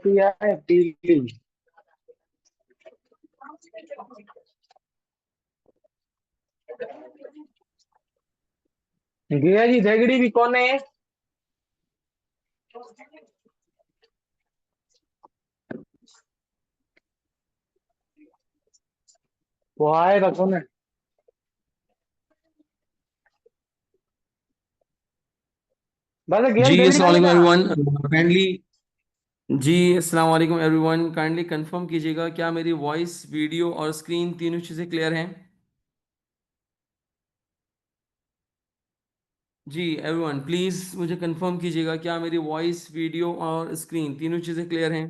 दिया है पीली। गया जी झगड़ी भी कौन है? वो आएगा कौन है? बस जी गेम झगड़ी अस्सलाम वाले वालेकुम ना। Everyone kindly. जी अस्सलाम वालेकुम एवरीवन काइंडली कंफर्म कीजिएगा क्या मेरी वॉइस वीडियो और स्क्रीन तीनों चीज़ें क्लियर हैं। जी एवरीवन प्लीज़ मुझे कंफर्म कीजिएगा क्या मेरी वॉइस वीडियो और स्क्रीन तीनों चीज़ें क्लियर हैं।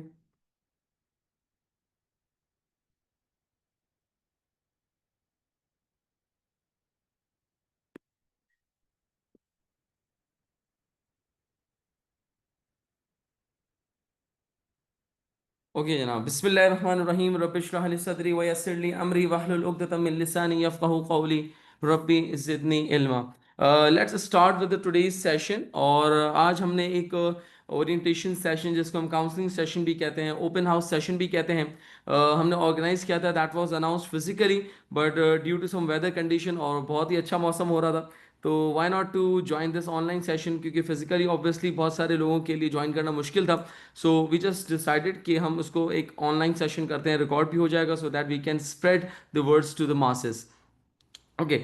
ओके जनाब, बिस्मिल्लाहिर्रहमानिर्रहीम, रब्बिश इश्रह ली सदरी व यस्सिर ली अमरी वहलुल उक़दतम मिन लिसानी यफ़क़हू क़ौली, रब्बी ज़िदनी इल्मा। Let's start with today's session. और आज हमने एक ओरिएंटेशन सेशन जिसको हम काउंसलिंग सेशन भी कहते हैं, ओपन हाउस सेशन भी कहते हैं, हमने ऑर्गेनाइज किया था। That was announced physically but due to some weather condition, और बहुत ही अच्छा मौसम हो रहा था, तो why not to join this online session, क्योंकि फिजिकली ऑब्वियसली बहुत सारे लोगों के लिए ज्वाइन करना मुश्किल था। सो वी जस्ट डिसाइडेड कि हम उसको एक ऑनलाइन सेशन करते हैं, रिकॉर्ड भी हो जाएगा so that we can spread the words to the masses. Okay,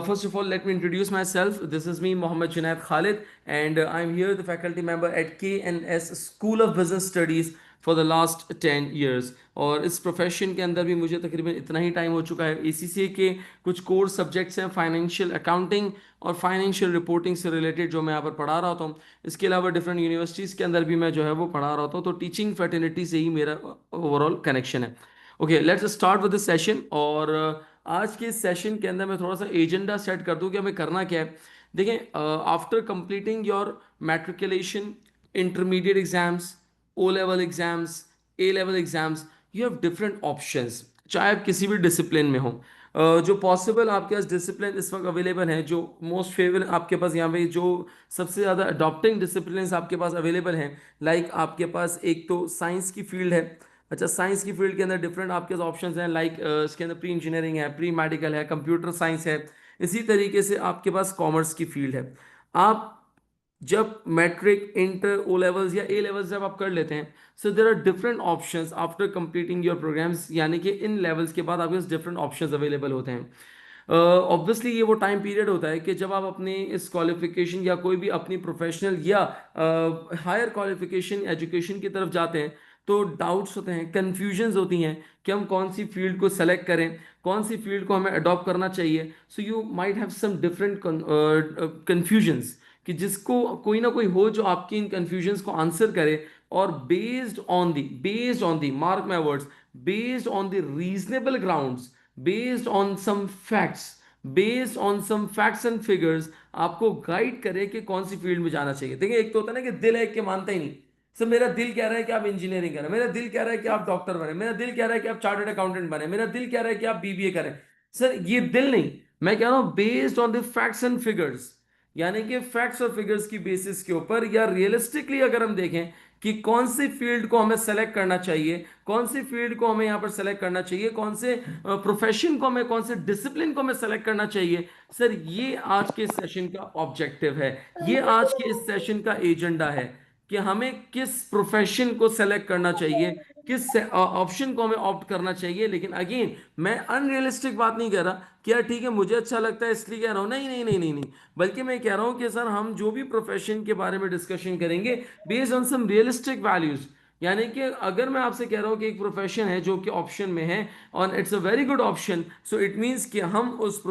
first of all, let me introduce myself. This is me, Mohammed Junaid Khalid, and I'm here, the faculty member at KNS School of Business Studies for the last 10 years. और इस profession के अंदर भी मुझे तकरीबन इतना ही time हो चुका है। ACCA के कुछ कोर सब्जेक्ट्स हैं, फाइनेंशियल अकाउंटिंग और फाइनेंशियल रिपोर्टिंग से रिलेटेड, जो मैं यहाँ पर पढ़ा रहा होता हूँ। इसके अलावा डिफरेंट यूनिवर्सिटीज़ के अंदर भी मैं जो है वो पढ़ा रहा होता हूँ, तो टीचिंग फैटर्निटी से ही मेरा ओवरऑल कनेक्शन है। Okay, let's start with the session. और आज के इस सेशन के अंदर मैं थोड़ा सा एजेंडा सेट कर दूं कि हमें करना क्या है। देखें, after completing your matriculation, intermediate exams, O level exams, A level exams, you have different options, चाहे आप किसी भी डिसिप्लिन में हो। जो पॉसिबल आपके पास डिसिप्लिन इस वक्त अवेलेबल हैं, जो मोस्ट फेवरेट आपके पास यहाँ पे जो सबसे ज़्यादा अडॉप्टिंग डिसिप्लिन आपके पास अवेलेबल हैं, लाइक आपके पास एक तो साइंस की फील्ड है। अच्छा, साइंस की फील्ड के अंदर डिफरेंट आपके पास ऑप्शंस हैं, लाइक इसके अंदर प्री इंजीनियरिंग है, प्री मेडिकल है, कंप्यूटर साइंस है। इसी तरीके से आपके पास कॉमर्स की फील्ड है। आप जब मैट्रिक, इंटर, ओ लेवल्स या ए लेवल्स जब आप कर लेते हैं, so there are different options after completing your programs, यानी कि इन लेवल्स के बाद आपके पास डिफरेंट ऑप्शंस अवेलेबल होते हैं। ऑब्वियसली ये वो टाइम पीरियड होता है कि जब आप अपने इस क्वालिफिकेशन या कोई भी अपनी प्रोफेशनल या हायर क्वालिफिकेशन एजुकेशन की तरफ जाते हैं, तो डाउट्स होते हैं, कन्फ्यूजन्स होती हैं कि हम कौन सी फील्ड को सेलेक्ट करें, कौन सी फील्ड को हमें अडॉप्ट करना चाहिए। So you might have some different confusions, कि जिसको कोई ना कोई हो जो आपकी इन कन्फ्यूजन्स को आंसर करे, और based on the mark my words, based on the reasonable grounds, based on some facts, based on some facts and figures, आपको गाइड करे कि कौन सी फील्ड में जाना चाहिए। देखिए, एक तो होता है ना कि दिल है कि मानता ही नहीं। सर, मेरा दिल कह रहा है कि आप इंजीनियरिंग करें, मेरा दिल कह रहा है कि आप डॉक्टर बने, मेरा दिल कह रहा है कि आप चार्टर्ड अकाउंटेंट बने, मेरा दिल कह रहा है कि आप बीबीए करें। सर, ये दिल नहीं, मैं कह रहा हूं based on the facts and figures, यानी कि फैक्ट्स और फिगर्स की बेसिस के ऊपर, या रियलिस्टिकली अगर हम देखें कि कौन सी फील्ड को हमें सेलेक्ट करना चाहिए, कौन सी फील्ड को हमें यहाँ पर सेलेक्ट करना चाहिए, कौन से प्रोफेशन को हमें, कौन से डिसिप्लिन को हमें सेलेक्ट करना चाहिए। सर, ये आज के सेशन का ऑब्जेक्टिव है, ये आज के इस सेशन का एजेंडा है कि हमें किस प्रोफेशन को सेलेक्ट करना चाहिए, किस ऑप्शन को हमें ऑप्ट करना चाहिए। लेकिन अगेन, मैं अनरियलिस्टिक बात नहीं कह रहा कि यार ठीक है मुझे अच्छा लगता है इसलिए कह रहा हूं, नहीं नहीं नहीं नहीं नहीं। बल्कि मैं कह रहा हूं कि सर, हम जो भी प्रोफेशन के बारे में डिस्कशन करेंगे, based on some realistic values. यानी कि अगर मैं आपसे कह रहा हूं कि एक प्रोफेशन है जो कि ऑप्शन में है, और it's a very good option, so it means कि हम उस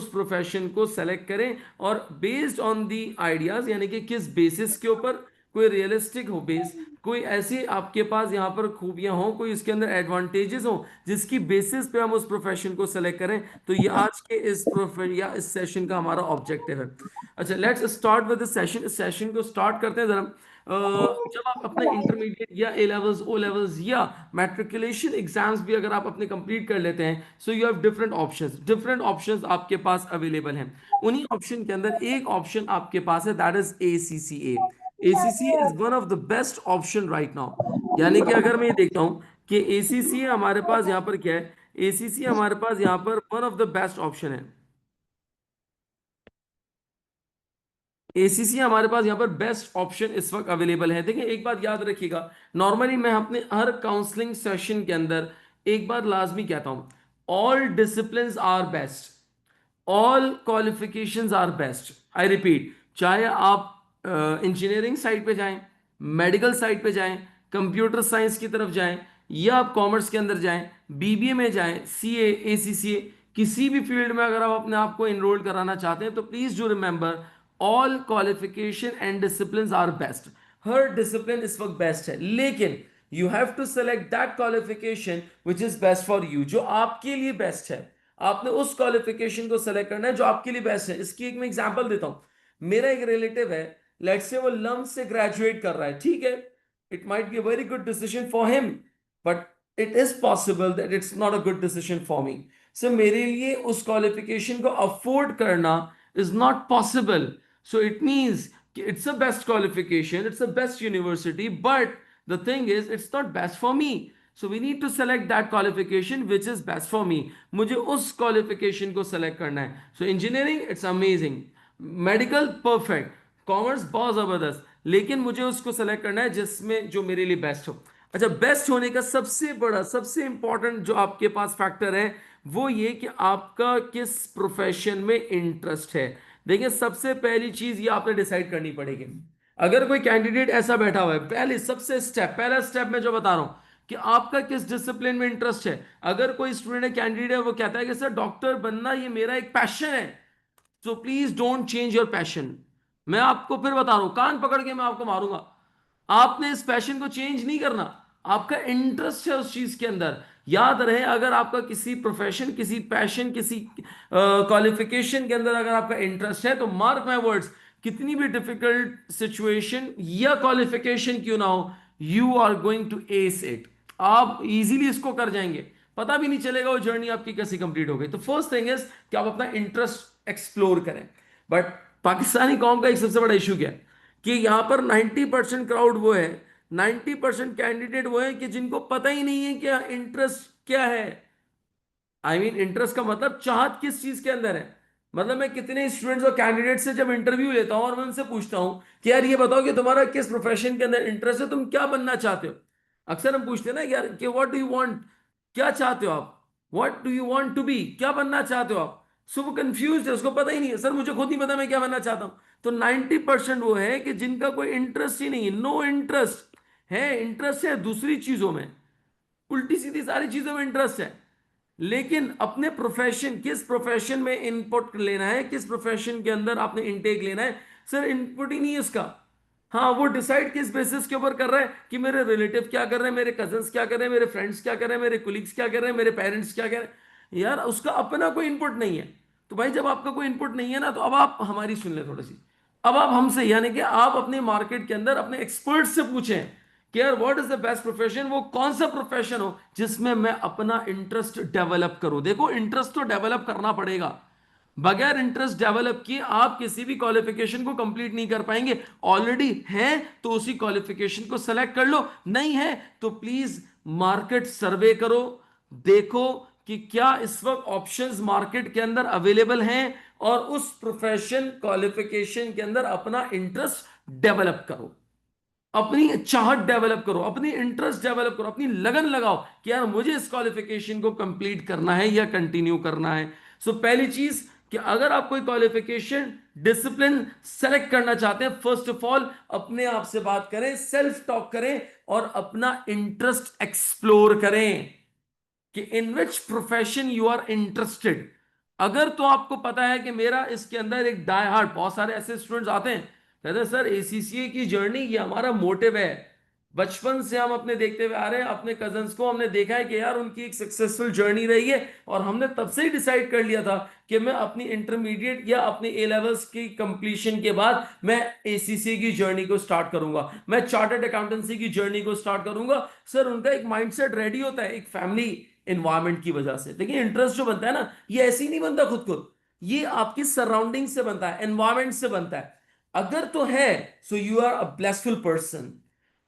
प्रोफेशन को सेलेक्ट करें, और बेस्ड ऑन दी आइडियाज, यानी कि किस बेसिस के ऊपर, कोई रियलिस्टिक हो बेस, कोई ऐसी आपके पास यहाँ पर खूबियां हो, कोई इसके अंदर एडवांटेजेस हो, जिसकी बेसिस पे हम उस प्रोफेशन को सेलेक्ट करें। तो ये आज के इस प्रोफे या इस सेशन का हमारा ऑब्जेक्टिव है। अच्छा, let's start with the session. इस सेशन को स्टार्ट करते हैं जरा। जब आप अपने इंटरमीडिएट या ए लेवल्स, ओ लेवल्स या मैट्रिकुलेशन एग्जाम्स भी अगर आप अपने कंप्लीट कर लेते हैं, so you have different options आपके पास अवेलेबल हैं। उन्हीं ऑप्शन के अंदर एक ऑप्शन आपके पास है, that is ACCA। ACC is one of the best option right now. यानी कि अगर मैं ये देखता हूं कि एसीसी हमारे पास यहाँ पर क्या है, एसीसी हमारे पास यहाँ पर one of the best option है। एसीसी हमारे पास यहाँ पर बेस्ट ऑप्शन इस वक्त अवेलेबल है। देखिए एक बात याद रखिएगा, नॉर्मली मैं अपने हर काउंसलिंग सेशन के अंदर एक बात लाजमी कहता हूं, all discipline are best, all qualifications are best. I repeat, चाहे आप इंजीनियरिंग साइड पे जाएं, मेडिकल साइड पे जाएं, कंप्यूटर साइंस की तरफ जाएं, या आप कॉमर्स के अंदर जाएं, बीबीए में जाएं, सीए, एसीसीए, किसी भी फील्ड में अगर आप अपने आप को इनरोल कराना चाहते हैं तो please do remember, all qualification and discipline are best. हर डिसिप्लिन इस वक्त बेस्ट है, लेकिन you have to select that qualification which is best for you, जो आपके लिए बेस्ट है। आपने उस क्वालिफिकेशन को सेलेक्ट करना है जो आपके लिए बेस्ट है। इसकी एक मैं एग्जांपल देता हूं। मेरा एक रिलेटिव है, लेट्स से वो लम्ब से ग्रेजुएट कर रहा है, ठीक है, it might be a very good decision for him, but it is possible that it's not a good decision for me. So मेरे लिए उस क्वालिफिकेशन को अफोर्ड करना is not possible. So it means it's a best qualification, it's a best university, but the thing is it's not best for me. So we need to select that qualification which is best for me. मुझे उस qualification को select करना है। So engineering it's amazing, medical perfect, commerce बहुत जबरदस्त, लेकिन मुझे उसको select करना है जिसमें जो मेरे लिए best हो। अच्छा, बेस्ट होने का सबसे बड़ा सबसे इंपॉर्टेंट जो आपके पास फैक्टर है वो ये कि आपका किस प्रोफेशन में इंटरेस्ट है। देखिए सबसे पहली चीज ये आपने डिसाइड करनी पड़ेगी। अगर कोई कैंडिडेट ऐसा बैठा हुआ है, पहला स्टेप मैं जो बता रहा हूं कि आपका किस डिसिप्लिन में इंटरेस्ट है। अगर कोई स्टूडेंट है, कैंडिडेट है, वो कहता है कि सर डॉक्टर बनना ये मेरा एक पैशन है, so please don't change your passion. मैं आपको फिर बता रहा हूं, कान पकड़ के मैं आपको मारूंगा। आपने इस पैशन को चेंज नहीं करना, आपका इंटरेस्ट है उस चीज के अंदर। याद रहे, अगर आपका किसी प्रोफेशन, किसी पैशन, किसी क्वालिफिकेशन के अंदर अगर आपका इंटरेस्ट है तो मार्क माय वर्ड्स, कितनी भी डिफिकल्ट सिचुएशन या क्वालिफिकेशन क्यों ना हो, you are going to ace it. आप इजीली इसको कर जाएंगे, पता भी नहीं चलेगा वो जर्नी आपकी कैसे कंप्लीट हो गई। तो फर्स्ट थिंग इज कि आप अपना इंटरेस्ट एक्सप्लोर करें। बट पाकिस्तानी कौम का एक सबसे बड़ा इशू क्या है कि यहां पर 90% क्राउड वो है, 90% कैंडिडेट वो है कि जिनको पता ही नहीं है कि इंटरेस्ट क्या है। इंटरेस्ट का मतलब चाहत किस चीज के अंदर है। मतलब मैं कितने स्टूडेंट्स और कैंडिडेट से जब इंटरव्यू लेता हूं और मैं उनसे पूछता हूं कि यार ये बताओ कि तुम्हारा किस प्रोफेशन के अंदर इंटरेस्ट है, तुम क्या बनना चाहते हो। अक्सर हम पूछते हैं ना यार कि व्हाट डू यू वांट, क्या चाहते हो आप, what do you want to be, क्या बनना चाहते हो आप। सो वो कंफ्यूज है, उसको पता ही नहीं है, सर मुझे खुद नहीं पता मैं क्या बनना चाहता हूं। तो 90% वो है कि जिनका कोई इंटरेस्ट ही नहीं है, नो इंटरेस्ट है। इंटरेस्ट है दूसरी चीजों में, उल्टी सीधी सारी चीजों में इंटरेस्ट है, लेकिन अपने प्रोफेशन, किस प्रोफेशन में इनपुट लेना है, किस प्रोफेशन के अंदर आपने इनटेक लेना है, सर इनपुट ही नहीं है इसका। हाँ, वो डिसाइड किस बेसिस के ऊपर कर रहा है कि मेरे रिलेटिव क्या कर रहे हैं, मेरे कजन्स क्या कर रहे हैं, मेरे फ्रेंड्स क्या कर रहे हैं, मेरे कुलीग्स क्या कर रहे हैं, मेरे पेरेंट्स क्या कर रहे हैं। यार उसका अपना कोई इनपुट नहीं है। तो भाई जब आपका कोई इनपुट नहीं है ना, तो अब आप हमारी सुन ले थोड़ी सी। अब आप हमसे, यानी कि आप अपने मार्केट के अंदर अपने एक्सपर्ट से पूछें कि यार what is the best profession, वो कौन सा प्रोफेशन हो जिसमें मैं अपना इंटरेस्ट डेवलप करूं। देखो इंटरेस्ट तो डेवलप करना पड़ेगा, बगैर इंटरेस्ट डेवलप किए आप किसी भी क्वालिफिकेशन को कंप्लीट नहीं कर पाएंगे। ऑलरेडी है तो उसी क्वालिफिकेशन को सेलेक्ट कर लो, नहीं है तो प्लीज मार्केट सर्वे करो, देखो कि क्या इस वक्त ऑप्शंस मार्केट के अंदर अवेलेबल हैं, और उस प्रोफेशन क्वालिफिकेशन के अंदर अपना इंटरेस्ट डेवलप करो, अपनी चाहत डेवलप करो, अपनी इंटरेस्ट डेवलप करो, अपनी लगन लगाओ कि यार मुझे इस क्वालिफिकेशन को कंप्लीट करना है या कंटिन्यू करना है। सो पहली चीज कि अगर आप कोई क्वालिफिकेशन डिसिप्लिन सेलेक्ट करना चाहते हैं, फर्स्ट ऑफ ऑल अपने आप से बात करें, सेल्फ टॉक करें और अपना इंटरेस्ट एक्सप्लोर करें कि in which profession you are interested. अगर तो आपको पता है कि मेरा इसके अंदर एक डाई हार्ट, बहुत सारे ऐसे स्टूडेंट्स आते हैं कहते हैं सर एसीसीए की जर्नी ये हमारा मोटिव है, बचपन से हम अपने देखते हुए आ रहे हैं, अपने कजन्स को हमने देखा है कि यार उनकी एक सक्सेसफुल जर्नी रही है, और हमने तब से ही डिसाइड कर लिया था कि मैं अपनी इंटरमीडिएट या अपने ए लेवल्स की कंप्लीशन के बाद मैं एसीसीए की जर्नी को स्टार्ट करूंगा, मैं चार्टर्ड अकाउंटेंसी की जर्नी को स्टार्ट करूंगा। सर उनका एक माइंडसेट रेडी होता है एक फैमिली एनवायरमेंट की वजह से। देखिए इंटरेस्ट जो बनता है ना, ये ऐसे ही नहीं बनता खुद खुद, ये आपकी सराउंडिंग से बनता है, एनवायरमेंट से बनता है। अगर तो है, so you are a blessful person.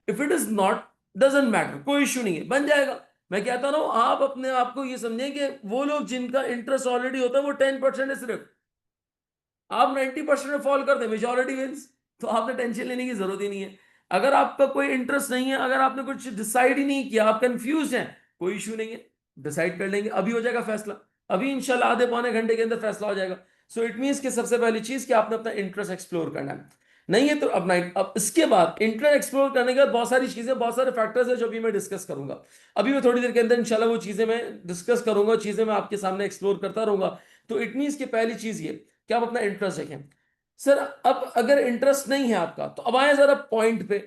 If it is not, doesn't matter, कोई इश्यू नहीं है, बन जाएगा। मैं कहता ना हूं, आप अपने आप को ये समझें कि वो लोग जिनका इंटरेस्ट ऑलरेडी होता है वो 10% है सिर्फ। आप 90% में फॉल कर दे, मेजोरिटी विंस। तो आपने टेंशन लेने की जरूरत ही नहीं है। अगर आपका कोई इंटरेस्ट नहीं है, अगर आपने कुछ डिसाइड ही नहीं किया, आप कंफ्यूज हैं, कोई इशू नहीं है, डिसाइड कर लेंगे, अभी हो जाएगा फैसला। अभी इंशाल्लाह आधे पौने घंटे के अंदर फैसला हो जाएगा। सो इट मीन्स कि सबसे पहली चीज कि आपने अपना इंटरेस्ट एक्सप्लोर करना है। नहीं है तो अपना, अब इसके बाद इंटरेस्ट एक्सप्लोर करने के बाद बहुत सारी चीजें, बहुत सारे फैक्टर्स है जो अभी मैं डिस्कस करूंगा। अभी मैं थोड़ी देर के अंदर इंशाल्लाह वो चीजें मैं डिस्कस करूंगा, चीजें मैं आपके सामने एक्सप्लोर करता रहूंगा। तो इट मीन्स कि पहली चीज ये कि आप अपना इंटरेस्ट रखें। सर अब अगर इंटरेस्ट नहीं है आपका, तो अब आए जरा पॉइंट पे।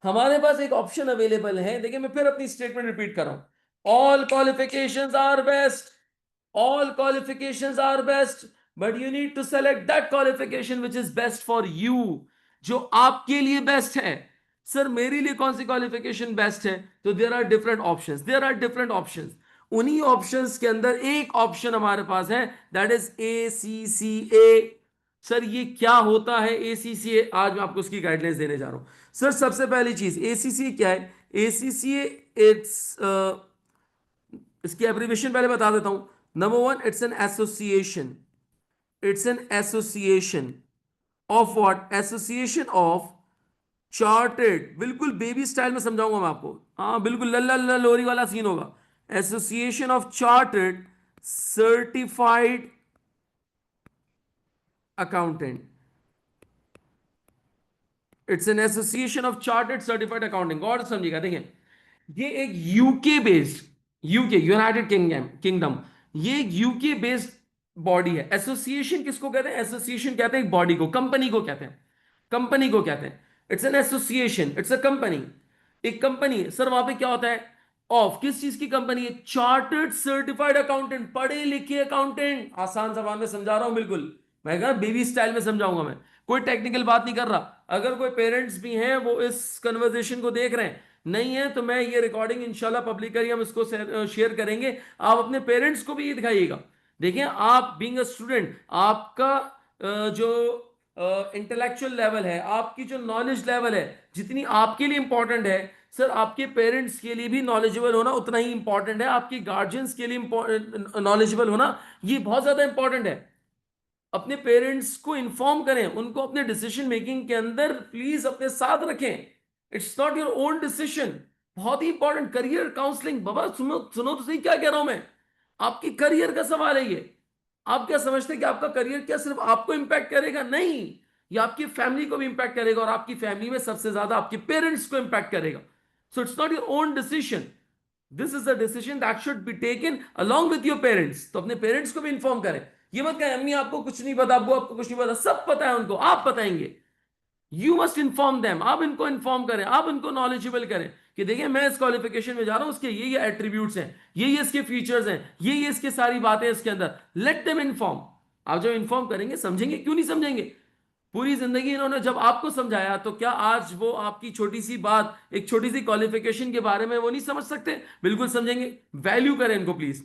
हमारे पास एक ऑप्शन अवेलेबल है, देखिए मैं फिर अपनी स्टेटमेंट रिपीट कर रहा हूं। All qualifications are best, all qualifications are best, but you need to select that qualification which is best for you, जो आपके लिए बेस्ट है। सर मेरे लिए कौन सी क्वालिफिकेशन बेस्ट है? तो there are different options, there are different options. उन्हीं ऑप्शंस के अंदर एक ऑप्शन हमारे पास है, दैट इज ACCA। सर ये क्या होता है ACCA? आज मैं आपको उसकी गाइडलाइंस देने जा रहा हूं। सर सबसे पहली चीज, ACCA क्या है? ACCA, इट्स, इसकी एब्रीविएशन पहले बता देता हूं। Number one, it's an association. It's an association of what? Association of chartered, बिल्कुल बेबी स्टाइल में समझाऊंगा मैं आपको। हाँ बिल्कुल लल्ला लल्ला लोरी वाला सीन होगा। Association of chartered certified accountant. It's an association of chartered certified accounting. गौर से समझिएगा, देखिए ये एक UK based, UK United Kingdom kingdom, ये एक यूके बेस्ड बॉडी है। एसोसिएशन किसको कहते हैं? एसोसिएशन कहते हैं एक बॉडी को, कंपनी को कहते हैं, कंपनी को कहते हैं। It's an association, it's a company, एक कंपनी। सर वहां पे क्या होता है? ऑफ किस चीज की कंपनी है? चार्टर्ड सर्टिफाइड अकाउंटेंट, पढ़े लिखे अकाउंटेंट। आसान जबान में समझा रहा हूं बिल्कुल, मैं कहा बेबी स्टाइल में समझाऊंगा मैं, कोई टेक्निकल बात नहीं कर रहा। अगर कोई पेरेंट्स भी हैं वो इस कन्वर्सेशन को देख रहे हैं, नहीं है तो मैं ये रिकॉर्डिंग इंशाल्लाह पब्लिकली हम इसको शेयर करेंगे। आप अपने पेरेंट्स को भी ये दिखाइएगा। देखिए आप बीइंग अ स्टूडेंट, आपका जो इंटेलेक्चुअल लेवल है, आपकी जो नॉलेज लेवल है, जितनी आपके लिए इंपॉर्टेंट है, सर आपके पेरेंट्स के लिए भी नॉलेजेबल होना उतना ही इंपॉर्टेंट है। आपके गार्जियंस के लिए नॉलेजेबल होना ये बहुत ज्यादा इंपॉर्टेंट है। अपने पेरेंट्स को इन्फॉर्म करें, उनको अपने डिसीजन मेकिंग के अंदर प्लीज अपने साथ रखें। It's not your own decision. बहुत ही इंपॉर्टेंट, करियर काउंसलिंग। बाबा सुनो सुनो तो सही क्या कह रहा हूं मैं, आपकी करियर का सवाल है ये। आप क्या समझते हैं कि आपका करियर क्या सिर्फ आपको इंपैक्ट करेगा? नहीं, ये आपकी फैमिली को भी इंपैक्ट करेगा, और आपकी फैमिली में सबसे ज्यादा आपके पेरेंट्स को इंपैक्ट करेगा। So it's not your own decision, this is the decision that should be taken along with your parents. तो अपने पेरेंट्स को भी इन्फॉर्म करें। ये मत कहें अम्मी आपको कुछ नहीं पता, अब्बू आपको कुछ नहीं पता, सब पता है उनको, आप बताएंगे। यू मस्ट इन्फॉर्म देम, आप इनको इन्फॉर्म करें, आप इनको नॉलेजेबल करें कि देखिए मैं इस क्वालिफिकेशन में जा रहा हूं, उसके ये एट्रीब्यूट्स हैं, ये इसके फीचर्स हैं, ये इसके सारी बातें इसके अंदर। Let them inform. आप जब इन्फॉर्म करेंगे समझेंगे, क्यों नहीं समझेंगे? पूरी जिंदगी इन्होंने जब आपको समझाया, तो क्या आज वो आपकी छोटी सी बात, एक छोटी सी क्वालिफिकेशन के बारे में वो नहीं समझ सकते? बिल्कुल समझेंगे। वैल्यू करें इनको प्लीज।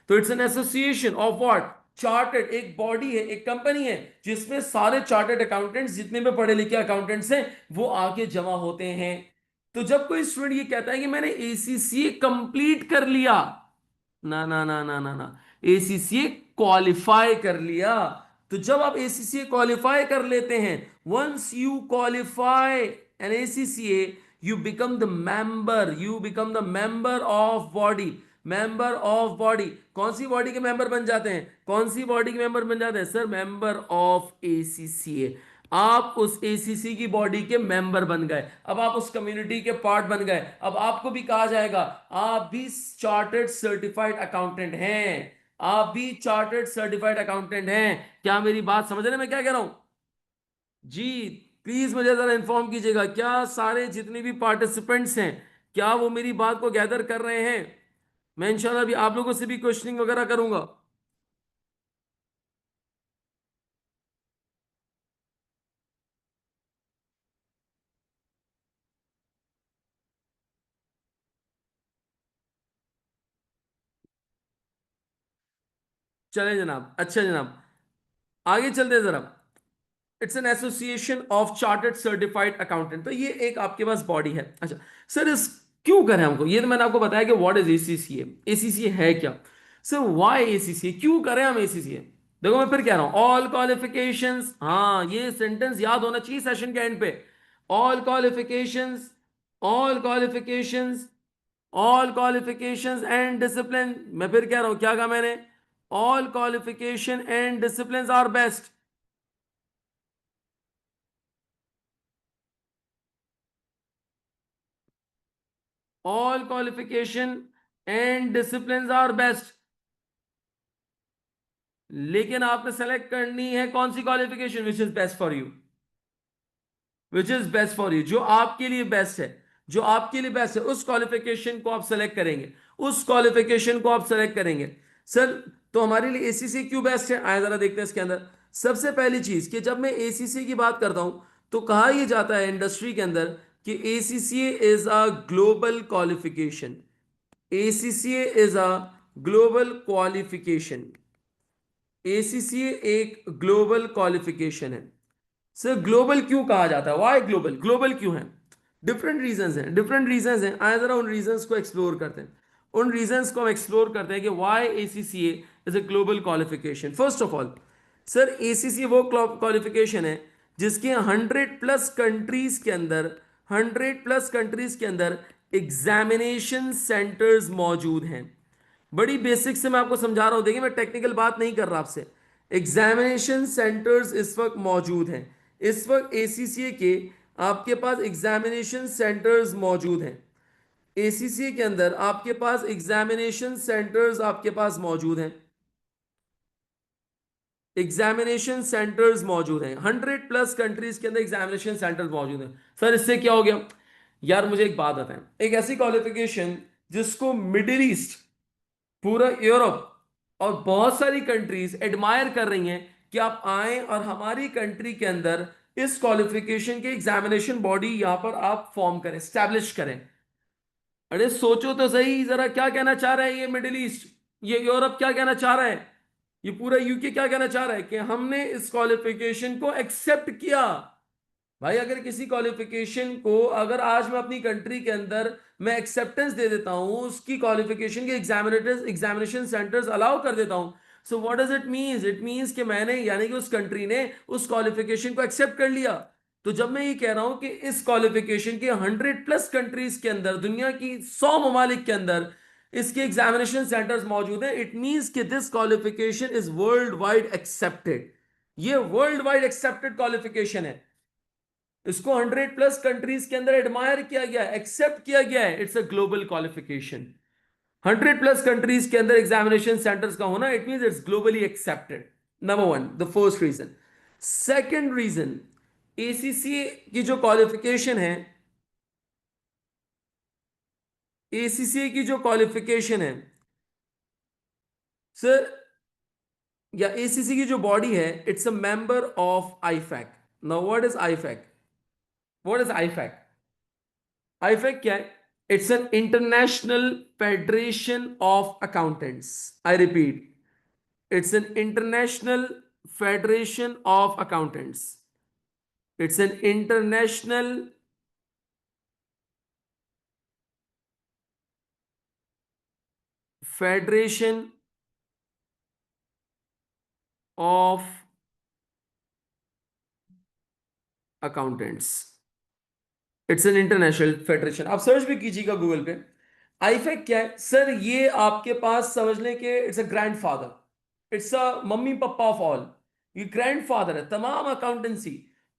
तो it's an association of what? Chartered, एक बॉडी है, एक कंपनी है, जिसमें सारे चार्टर्ड अकाउंटेंट्स, जितने भी पढ़े लिखे अकाउंटेंट्स हैं, वो आके जमा होते हैं। तो जब कोई स्टूडेंट ये कहता है कि मैंने ACCA कंप्लीट कर लिया, ना ना ना ना ना ना, ACCA क्वालिफाई कर लिया। तो जब आप ACCA क्वालिफाई कर लेते हैं, once you qualify an ACCA, you become the member, you become the member of body. Member of body, कौन सी बॉडी के मेंबर बन जाते हैं? कौन सी बॉडी के मेंबर बन जाते हैं? Sir member of ACCA। आप उस ACC की बॉडी के मेंबर बन गए, अब आप उस कम्युनिटी के पार्ट बन गए। अब आपको भी कहा जाएगा आप भी चार्टर्ड सर्टिफाइड अकाउंटेंट हैं, आप भी चार्टर्ड सर्टिफाइड अकाउंटेंट हैं। क्या मेरी बात समझ रहे हैं मैं क्या कह रहा हूं? जी, प्लीज मुझे जरा इन्फॉर्म कीजिएगा, क्या सारे जितने भी पार्टिसिपेंट्स हैं, क्या वो मेरी बात को गैदर कर रहे हैं? मैं इंशाल्लाह भी आप लोगों से भी क्वेश्चनिंग वगैरह करूंगा। चले जनाब, अच्छा जनाब, आगे चलते हैं जरा। It's an association of chartered certified accountant. तो ये एक आपके पास बॉडी है। अच्छा सर, इस क्यों करें हमको, ये तो मैंने आपको बताया कि व्हाट इज एसीसीए, एसीसीए है क्या। सर व्हाई एसीसीए, क्यों करें हम एसीसीए। देखो मैं फिर कह रहा हूं, ऑल क्वालिफिकेशंस, हाँ ये सेंटेंस याद होना चाहिए सेशन के एंड पे। All qualifications, all qualifications, all qualifications and discipline. मैं फिर कह रहा हूं, क्या कहा मैंने, all qualification and discipline are best. All qualification and discipline are best. लेकिन आपने सेलेक्ट करनी है कौन सी qualification, which is best for you, which is best for you, जो आपके लिए बेस्ट है, जो आपके लिए बेस्ट है उस क्वालिफिकेशन को आप सेलेक्ट करेंगे, उस क्वालिफिकेशन को आप सेलेक्ट करेंगे। सर तो हमारे लिए एसीसी क्यों बेस्ट है, आए जरा देखते हैं इसके अंदर। सबसे पहली चीज कि जब मैं एसीसी की बात करता हूं तो कहा यह जाता है इंडस्ट्री के अंदर कि ACC is a global qualification, ACCA is a global qualification। ACCA एक ग्लोबल क्वालिफिकेशन है। सर ग्लोबल क्यों कहा जाता है, वाई ग्लोबल, ग्लोबल क्यों है, डिफरेंट रीजंस हैं, डिफरेंट रीजंस हैं। आए जरा उन रीजंस को एक्सप्लोर करते हैं, उन रीजंस को हम एक्सप्लोर करते हैं कि why ACCA is a global qualification. First of all sir ACCA वो क्वालिफिकेशन है जिसके 100+ कंट्रीज के अंदर, 100+ कंट्रीज के अंदर एग्जामिनेशन सेंटर्स मौजूद हैं। बड़ी बेसिक से मैं आपको समझा रहा हूं, देखिए मैं टेक्निकल बात नहीं कर रहा आपसे। एग्जामिनेशन सेंटर्स इस वक्त मौजूद हैं, इस वक्त ACCA के आपके पास एग्जामिनेशन सेंटर्स मौजूद हैं। ACCA के अंदर आपके पास एग्जामिनेशन सेंटर्स आपके पास मौजूद हैं, एग्जामिनेशन सेंटर्स मौजूद हैं, 100+ कंट्रीज के अंदर एग्जामिनेशन सेंटर्स मौजूद हैं। सर इससे क्या हो गया, यार मुझे एक बात बताएं, एक ऐसी क्वालिफिकेशन जिसको मिडिल ईस्ट, पूरा यूरोप और बहुत सारी कंट्रीज एडमायर कर रही हैं कि आप आए और हमारी कंट्री के अंदर इस क्वालिफिकेशन के एग्जामिनेशन बॉडी यहां पर आप फॉर्म करें, स्टैब्लिश करें। अरे सोचो तो सही जरा, क्या कहना चाह रहा है ये मिडिल ईस्ट, ये यूरोप क्या कहना चाह रहा है, ये पूरा यूके क्या कहना चाह रहा है कि हमने इस क्वालिफिकेशन को एक्सेप्ट किया। भाई अगर किसी क्वालिफिकेशन को अगर आज मैं अपनी कंट्री के अंदर मैं एक्सेप्टेंस दे देता हूं, उसकी क्वालिफिकेशन के एग्जामिनेटर्स, एग्जामिनेशन सेंटर्स अलाउ कर देता हूं, so what does it means, it means कि मैंने, यानी कि उस कंट्री ने उस क्वालिफिकेशन को एक्सेप्ट कर लिया। तो जब मैं ये कह रहा हूं कि इस क्वालिफिकेशन के 100+ कंट्रीज के अंदर, दुनिया की 100 ममालिक के अंदर इसके एग्जामिनेशन सेंटर्स मौजूद हैं, इट मींस कि this qualification is world wide accepted. ये वर्ल्ड वाइड एक्सेप्टेड क्वालिफिकेशन है, इसको 100+ कंट्रीज के अंदर एडमायर किया गया है, एक्सेप्ट किया गया है, it's a global qualification. 100+ countries के अंदर एग्जामिनेशन सेंटर्स का होना, it means it's globally accepted. Number one, the first reason. Second reason, ACC की जो क्वालिफिकेशन है, एसीसी की जो क्वालिफिकेशन है सर, या एसीसी की जो बॉडी है, it's a member of IFAC. Now what is IFAC, what is IFAC, IFAC क्या है, it's an international federation of accountants. I repeat, it's an international federation of accountants, it's an international federation of accountants, it's an international federation. आप search भी कीजिएगा Google पे। आईफेक क्या है sir, ये आपके पास समझ लें कि it's a grandfather, it's a mummy papa of all. ये ग्रैंडफादर है तमाम अकाउंटेंसी।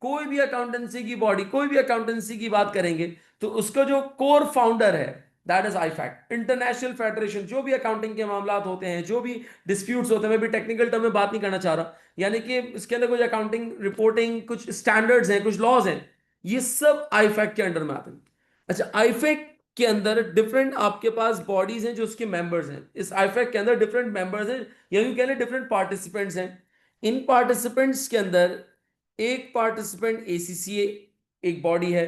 कोई भी अकाउंटेंसी की बॉडी, कोई भी अकाउंटेंसी की बात करेंगे तो उसका जो कोर फाउंडर है, that is IFAC, international federation. जो भी अकाउंटिंग के मामला होते हैं, जो भी डिस्प्यूट्स होते हैं, मैं भी टेक्निकल टर्म में बात नहीं करना चाह रहा, यानी कि इसके अंदर कुछ अकाउंटिंग रिपोर्टिंग, कुछ स्टैंडर्ड्स हैं, कुछ लॉज हैं, ये सब आईफैक के अंडर में आते हैं। अच्छा, आईफैक के अंदर डिफरेंट आपके पास बॉडीज हैं जो उसके मेंबर्स हैं, इस आईफैक के अंदर डिफरेंट मेंबर्स हैं, या यूं कह लें डिफरेंट पार्टिसिपेंट्स हैं। इन पार्टिसिपेंट्स के अंदर एक पार्टिसिपेंट एसीसीए एक बॉडी है,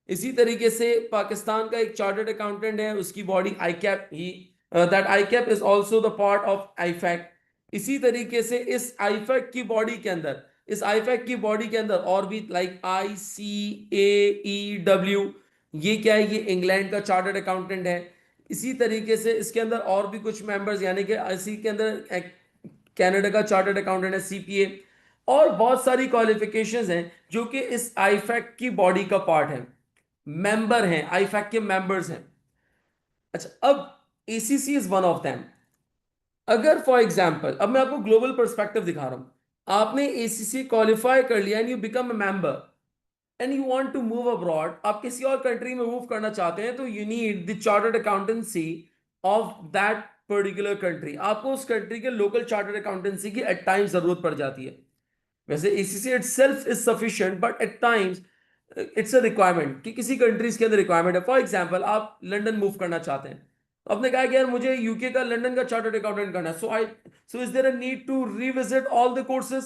इसी तरीके से पाकिस्तान का एक चार्टर्ड अकाउंटेंट है, उसकी बॉडी आईकैप, ही that ICAP is also the part of IFAC. इसी तरीके से इस आईफैक की बॉडी के अंदर इस आईफैक की बॉडी के अंदर और भी लाइक ICAEW, ये क्या है, ये इंग्लैंड का चार्टर्ड अकाउंटेंट है। इसी तरीके से इसके अंदर और भी कुछ मेंबर्स, यानी कि इसी के अंदर कनाडा का चार्टर्ड अकाउंटेंट है, CPA, और बहुत सारी क्वालिफिकेशंस हैं जो कि इस आईफैक की बॉडी का पार्ट है, मेंबर हैं, आईफैक के मेंबर्स हैं। अच्छा, अब ACC is one of them. अगर फॉर एग्जाम्पल, अब मैं आपको ग्लोबल पर्सपेक्टिव दिखा रहा हूं, आपने ACC क्वालिफाई कर लिया and you become a member and you want to move abroad, आप किसी और कंट्री में मूव करना चाहते हैं, तो you need the chartered accountancy of that particular country. आपको उस कंट्री के लोकल चार्टर्ड अकाउंटेंसी की एट टाइम्स जरूरत पड़ जाती है। वैसे ACC itself is sufficient, but at times it's a requirement कि किसी कंट्रीज के अंदर रिक्वायरमेंट है। फॉर एग्जांपल, आप लंदन मूव करना चाहते हैं, तो आपने कहा कि यार मुझे यूके का, लंदन का चार्टर्ड अकाउंटेंट करना है, so is there a need to revisit all the courses?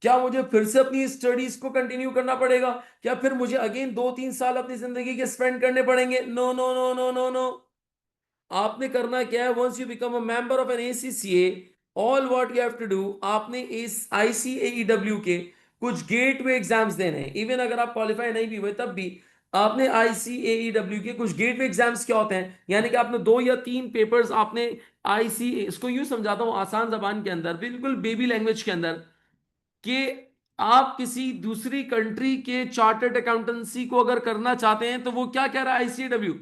क्या मुझे फिर से अपनी स्टडीज को कंटिन्यू करना पड़ेगा? क्या फिर मुझे अगेन 2-3 साल अपनी जिंदगी के स्पेंड करने पड़ेंगे? No no no no no no. आपने करना क्या है, once you become a member of an ACCA, all what you have to do, आपने इस ICAEW के कुछ गेटवे एग्जाम्स देने हैं। इवन अगर आप क्वालिफाई नहीं भी हुए तब भी आपने ICAEW के कुछ गेटवे एग्जाम्स, क्या होते हैं, यानी कि आपने 2 या 3 पेपर्स, आपने IC, इसको यूं समझाता हूं आसान जबान के अंदर, बिल्कुल बेबी लैंग्वेज के अंदर, कि आप किसी दूसरी कंट्री के चार्टर्ड अकाउंटेंसी को अगर करना चाहते हैं, तो वो क्या कह रहा है ICAW,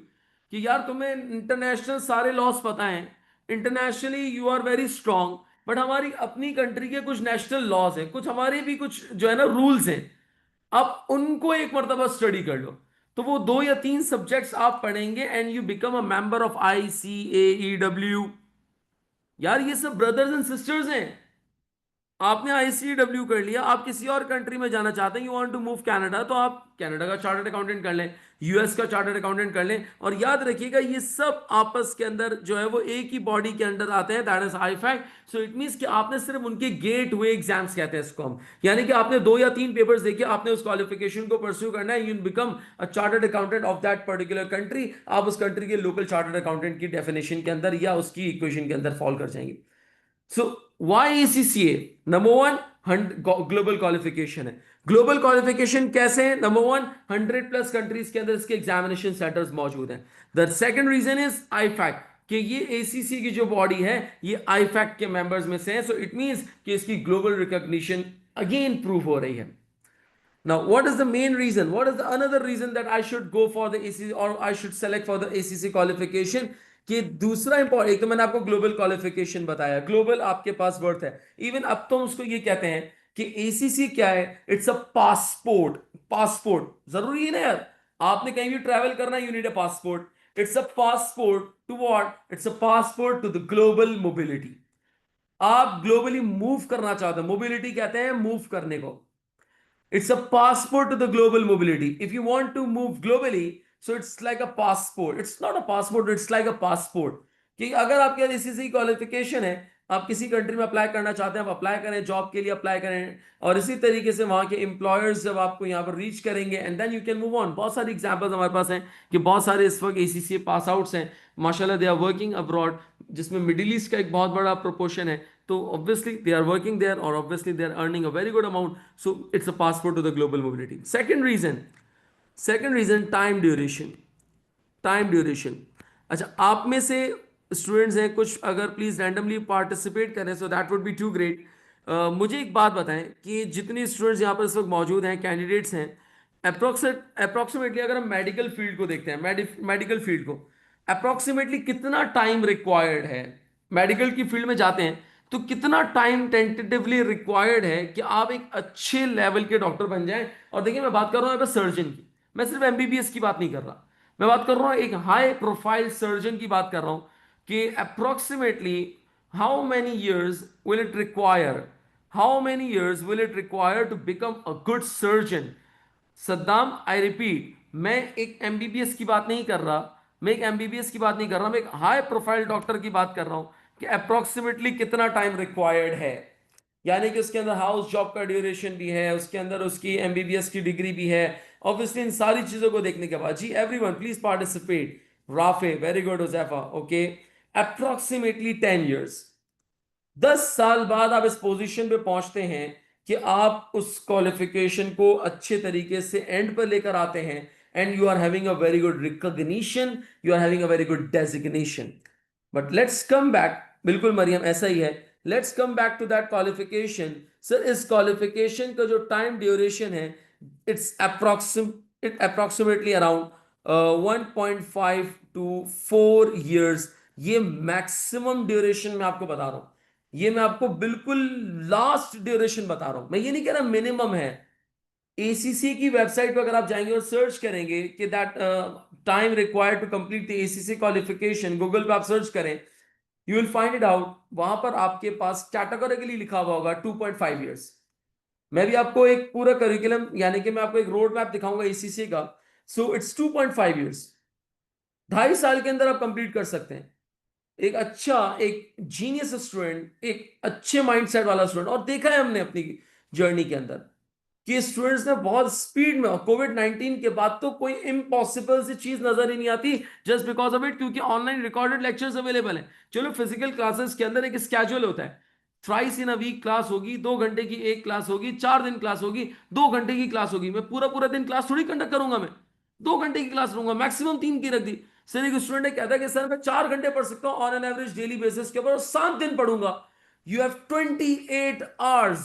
कि यार तुम्हें इंटरनेशनल सारे लॉस पता हैं, internationally you are very strong, but हमारी अपनी कंट्री के कुछ नेशनल लॉज हैं, कुछ हमारे भी कुछ जो है ना रूल्स हैं, आप उनको एक मर्तबा स्टडी कर लो। तो वो 2 या 3 सब्जेक्ट्स आप पढ़ेंगे and you become a member of ICAEW। यार ये सब ब्रदर्स एंड सिस्टर्स हैं। आपने ICAW कर लिया, आप किसी और कंट्री में जाना चाहते हैं, you want to move Canada, तो आप कनाडा का चार्टर्ड अकाउंटेंट कर लें, US का चार्टर्ड अकाउंटेंट कर लें। और याद रखिएगा, ये सब आपस के अंदर जो है वो एक ही बॉडी के अंदर आते हैं, that is IFAC. So it means कि आपने सिर्फ उनके गेट वे एग्जाम्स कहते हैं इसको हम, यानी कि आपने 2 या 3 पेपर्स देखे, आपने उस क्वालिफिकेशन को परस्यू करना है, you become a chartered accountant of that particular country. आप उस कंट्री के लोकल चार्टर्ड अकाउंटेंट की डेफिनेशन के अंदर या उसकी इक्वेशन के अंदर फॉल कर जाएंगे। So why ACCA? Number one, global qualification है। ग्लोबल क्वालिफिकेशन कैसे है? नंबर वन, 100+ कंट्रीज के अंदर इसके एग्जामिनेशन सेंटर्स मौजूद हैं। The second reason is IFAC, कि ये ACC की जो बॉडी है ये आईफैक के मेंबर्स में से है। सो इट मींस कि इसकी ग्लोबल रिकॉग्निशन अगेन प्रूव हो रही है। Now, what is the main reason? What is the another reason that I should go for the ACC or I should select for the ACC qualification? कि दूसरा important, एक तो मैंने आपको global qualification बताया, ग्लोबल आपके पास वर्थ है। Even अब तो उसको ये कहते हैं कि ACC क्या है, इट्स अ पासपोर्ट। पासपोर्ट जरूरी है ना यार, आपने कहीं भी ट्रैवल करना है, you need a passport. It's a passport to what? It's a passport to the global mobility. आप ग्लोबली मूव करना चाहते हो, मोबिलिटी कहते हैं मूव करने को। It's a passport to the global mobility. If you want to move globally, so it's like a passport. It's not a passport, it's like a passport. कि अगर आपके ACC क्वालिफिकेशन है, आप किसी कंट्री में अप्लाई करना चाहते हैं, आप अप्लाई करें, जॉब के लिए अप्लाई करें, और इसी तरीके से वहां के एम्प्लॉयर्स जब आपको यहाँ पर रीच करेंगे and then you can move on. बहुत सारी एग्जांपल्स हमारे पास हैं कि बहुत सारे इस वक्त ACC पास आउट्स हैं, माशाल्लाह दे आर वर्किंग अब्रॉड, जिसमें मिडिल ईस्ट का एक बहुत बड़ा प्रोपोर्शन है। तो obviously they are working there, or obviously they are earning a very good amount, so it's a passport to the global mobility. Second reason, time duration. Time duration. अच्छा, आप में से स्टूडेंट्स हैं कुछ, अगर प्लीज रैंडमली पार्टिसिपेट करें, so that would be too great. मुझे एक बात बताएं कि जितने स्टूडेंट्स यहाँ पर इस वक्त मौजूद हैं, कैंडिडेट्स हैं, अप्रोक्सीमेटली अगर हम मेडिकल फील्ड को देखते हैं, मेडिकल फील्ड को अप्रोक्सीमेटली कितना टाइम रिक्वायर्ड है? मेडिकल की फील्ड में जाते हैं तो कितना टाइम टेंटेटिवली रिक्वायर्ड है कि आप एक अच्छे लेवल के डॉक्टर बन जाएं? और देखिए, मैं बात कर रहा हूं यहाँ पे सर्जन की, मैं सिर्फ MBBS की बात नहीं कर रहा, मैं बात कर रहा हूं एक हाई प्रोफाइल सर्जन की बात कर रहा हूं, कि approximately how many years will it require, how many years will it require to become a good surgeon? Saddam, I repeat, मैं एक MBBS की बात नहीं कर रहा, मैं एक MBBS की बात नहीं कर रहा, मैं एक हाई प्रोफाइल डॉक्टर की बात कर रहा हूं, कि अप्रोक्सीमेटली कितना टाइम रिक्वायर्ड है। यानी कि उसके अंदर हाउस जॉब का ड्यूरेशन भी है, उसके अंदर उसकी MBBS की डिग्री भी है। ऑब्वियसली इन सारी चीजों को देखने के बाद, जी everyone please participate, Rafay very good, Huzaifa okay, approximately 10 years, 10 साल बाद आप इस पोजीशन पे पहुंचते हैं कि आप उस क्वालिफिकेशन को अच्छे तरीके से एंड पर लेकर आते हैं, and you are having a very good recognition, you are having a very good designation. But let's come back, बिल्कुल मरियम ऐसा ही है. Let's come back to that qualification. Sir, इस क्वालिफिकेशन का जो टाइम ड्यूरेशन है, it's approximately around 1.5 to 4 years. ये maximum duration मैं आपको बता रहा हूं. ये मैं आपको बिल्कुल लास्ट ड्यूरेशन बता रहा हूं. मैं ये नहीं कह रहा मिनिमम है. एसीसी की वेबसाइट पर अगर आप जाएंगे और सर्च करेंगे कि that time required to complete the ACC qualification, Google पे आप सर्च करें, you will find it out. वहां पर आपके पास कैटेगोरिकली लिखा हुआ होगा 2.5 years. मैं भी आपको एक पूरा करिकुलम, यानी कि मैं आपको एक रोड मैप दिखाऊंगा एसीसी का. So it's 2.5 years. 2.5 साल के अंदर आप कंप्लीट कर सकते हैं. एक अच्छा, एक जीनियस स्टूडेंट, एक अच्छे माइंडसेट वाला स्टूडेंट, और देखा है हमने अपनी जर्नी के अंदर कि स्टूडेंट्स ने बहुत स्पीड में, कोविड-19 के बाद तो कोई इम्पॉसिबल सी चीज नजर ही नहीं आती, जस्ट बिकॉज ऑफ इट, क्योंकि ऑनलाइन रिकॉर्डेड लेक्चर्स अवेलेबल हैं. चलो, फिजिकल क्लासेस के अंदर एक स्केड्यूल होता है. Thrice in a week class होगी, 2 घंटे की एक क्लास होगी, 4 दिन क्लास होगी, 2 घंटे की क्लास होगी. मैं पूरा पूरा दिन क्लास थोड़ी कंडक्ट करूंगा. मैं 2 घंटे की क्लास लूंगा, मैक्सिमम 3 की रख दी. सर, एक स्टूडेंट ने कहता है कि सर मैं 4 घंटे पढ़ सकता हूं on an average daily basis के ऊपर, 7 दिन पढ़ूंगा. You have 28 hours.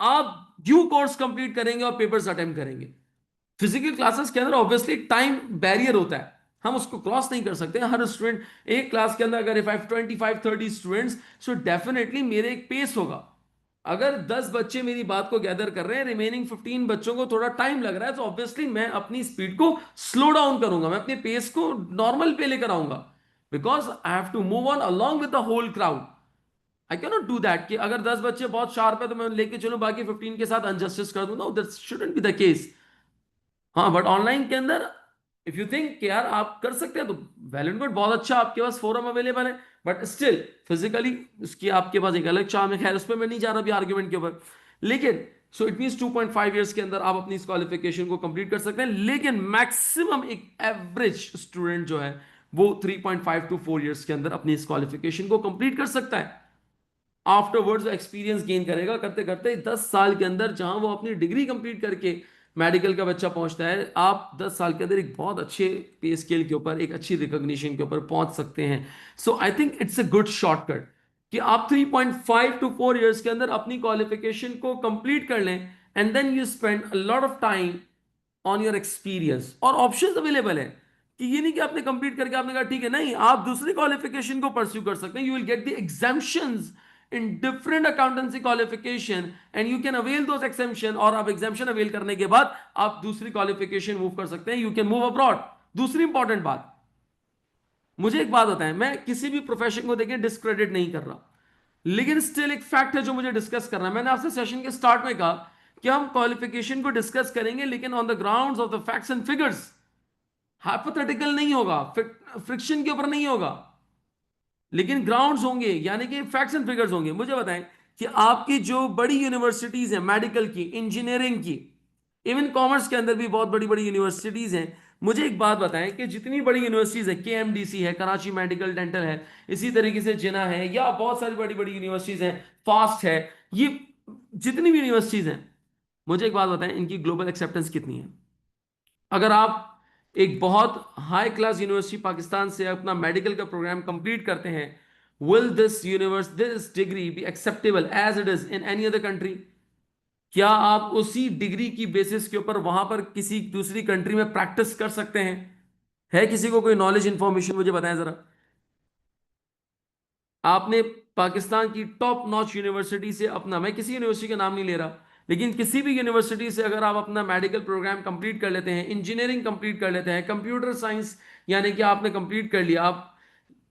आप ड्यू कोर्स कंप्लीट करेंगे और पेपर्स अटेम्प्ट करेंगे. फिजिकल क्लासेस के अंदर ऑब्वियसली टाइम बैरियर होता है, हम उसको क्रॉस नहीं कर सकते. हर स्टूडेंट एक क्लास के अंदर, अगर if I 25-30 students, so definitely मेरे एक पेस होगा. अगर 10 बच्चे मेरी बात को गैदर कर रहे हैं, रिमेनिंग 15 बच्चों को थोड़ा टाइम लग रहा है, तो ऑब्वियसली मैं अपनी स्पीड को स्लो डाउन करूंगा, मैं अपने पेस को नॉर्मल पे लेकर आऊंगा, because I have to move on along with the whole crowd. I can not do that कि अगर 10 बच्चे बहुत शार्प है तो मैं लेके चलूं, बाकी 15 के साथ अनजस्टिस कर दूं. No, that shouldn't be the case. हाँ, बट ऑनलाइन के अंदर इफ यू थिंक कि यार आप कर सकते हैं, तो वेल एंड गुड, बहुत अच्छा, आपके पास फोरम अवेलेबल है. बट स्टिल फिजिकली उसकी आपके पास एक अलग चार्म है. खैर, उस पर मैं नहीं जा रहा अभी आर्ग्यूमेंट के ऊपर. लेकिन सो इट मीन्स 2.5 years के अंदर आप अपनी इस क्वालिफिकेशन को कंप्लीट कर सकते हैं. लेकिन मैक्सिमम एक एवरेज स्टूडेंट जो है वो 3.5 to 4 years के अंदर अपनी इस क्वालिफिकेशन को कंप्लीट कर सकता है. आफ्टरवर्ड्स एक्सपीरियंस गेन करेगा करते करते. 10 साल के अंदर जहां वो अपनी डिग्री कंप्लीट करके मेडिकल का बच्चा पहुंचता है, आप 10 साल के अंदर एक बहुत अच्छे पे स्केल के ऊपर, एक अच्छी रिकॉग्निशन के ऊपर पहुंच सकते हैं. So I think it's a good shortcut कि आप 3.5 to 4 years के अंदर अपनी क्वालिफिकेशन को कंप्लीट कर लें, and then you spend a lot of time on your experience. और ऑप्शंस अवेलेबल है कि ये नहीं कि आपने कंप्लीट करके आपने कहा ठीक है, नहीं, आप दूसरी क्वालिफिकेशन को परस्यू कर सकते हैं. You will get the exemptions in different accountancy qualification and you can avail those exemption. और आप exemption avail करने के बाद आप दूसरी qualification move कर सकते हैं. you can move abroad. दूसरी इंपॉर्टेंट बात, मुझे एक बात बताएं, मैं किसी भी प्रोफेशन को देखिए डिस्क्रेडिट नहीं कर रहा, लेकिन स्टिल एक फैक्ट है जो मुझे डिस्कस करना है. मैंने आपसे सेशन के स्टार्ट में कहा कि हम क्वालिफिकेशन को डिस्कस करेंगे, लेकिन on the grounds of the facts and figures. Hypothetical नहीं होगा, फ्रिक्शन के ऊपर नहीं होगा, लेकिन ग्राउंड्स होंगे, यानी कि फैक्ट्स एंड फिगर्स होंगे. मुझे बताएं कि आपकी जो बड़ी यूनिवर्सिटीज हैं, मेडिकल की, इंजीनियरिंग की, इवन कॉमर्स के अंदर भी बहुत बड़ी बड़ी यूनिवर्सिटीज हैं. मुझे एक बात बताएं कि जितनी बड़ी यूनिवर्सिटीज है, केएमडीसी है, कराची मेडिकल डेंटल है, इसी तरीके से जिना है, या बहुत सारी बड़ी बड़ी यूनिवर्सिटीज हैं, फास्ट है, ये जितनी भी यूनिवर्सिटीज हैं, मुझे एक बात बताएं, इनकी ग्लोबल एक्सेप्टेंस कितनी है? अगर आप एक बहुत हाई क्लास यूनिवर्सिटी पाकिस्तान से अपना मेडिकल का प्रोग्राम कंप्लीट करते हैं, will this degree be acceptable as it is in any other country? क्या आप उसी डिग्री की बेसिस के ऊपर वहां पर किसी दूसरी कंट्री में प्रैक्टिस कर सकते हैं? है किसी को कोई नॉलेज इंफॉर्मेशन? मुझे बताएं जरा. आपने पाकिस्तान की टॉप नॉच यूनिवर्सिटी से अपना, मैं किसी यूनिवर्सिटी का नाम नहीं ले रहा, लेकिन किसी भी यूनिवर्सिटी से अगर आप अपना मेडिकल प्रोग्राम कंप्लीट कर लेते हैं, इंजीनियरिंग कंप्लीट कर लेते हैं, कंप्यूटर साइंस यानी कि आपने कंप्लीट कर लिया, आप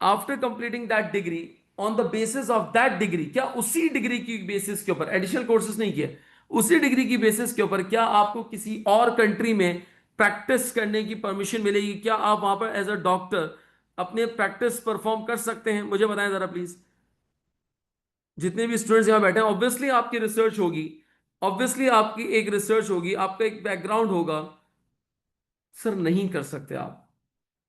after completing that degree, on the basis of that degree, क्या उसी डिग्री की बेसिस के ऊपर, एडिशनल कोर्सेज नहीं किए, उसी डिग्री की बेसिस के ऊपर क्या आपको किसी और कंट्री में प्रैक्टिस करने की परमिशन मिलेगी? क्या आप वहां पर एज अ डॉक्टर अपने प्रैक्टिस परफॉर्म कर सकते हैं? मुझे बताएं जरा प्लीज. जितने भी स्टूडेंट्स यहां बैठे हैं, ऑब्वियसली आपकी रिसर्च होगी, ऑब्वियसली आपकी एक रिसर्च होगी, आपका एक बैकग्राउंड होगा. सर, नहीं कर सकते आप.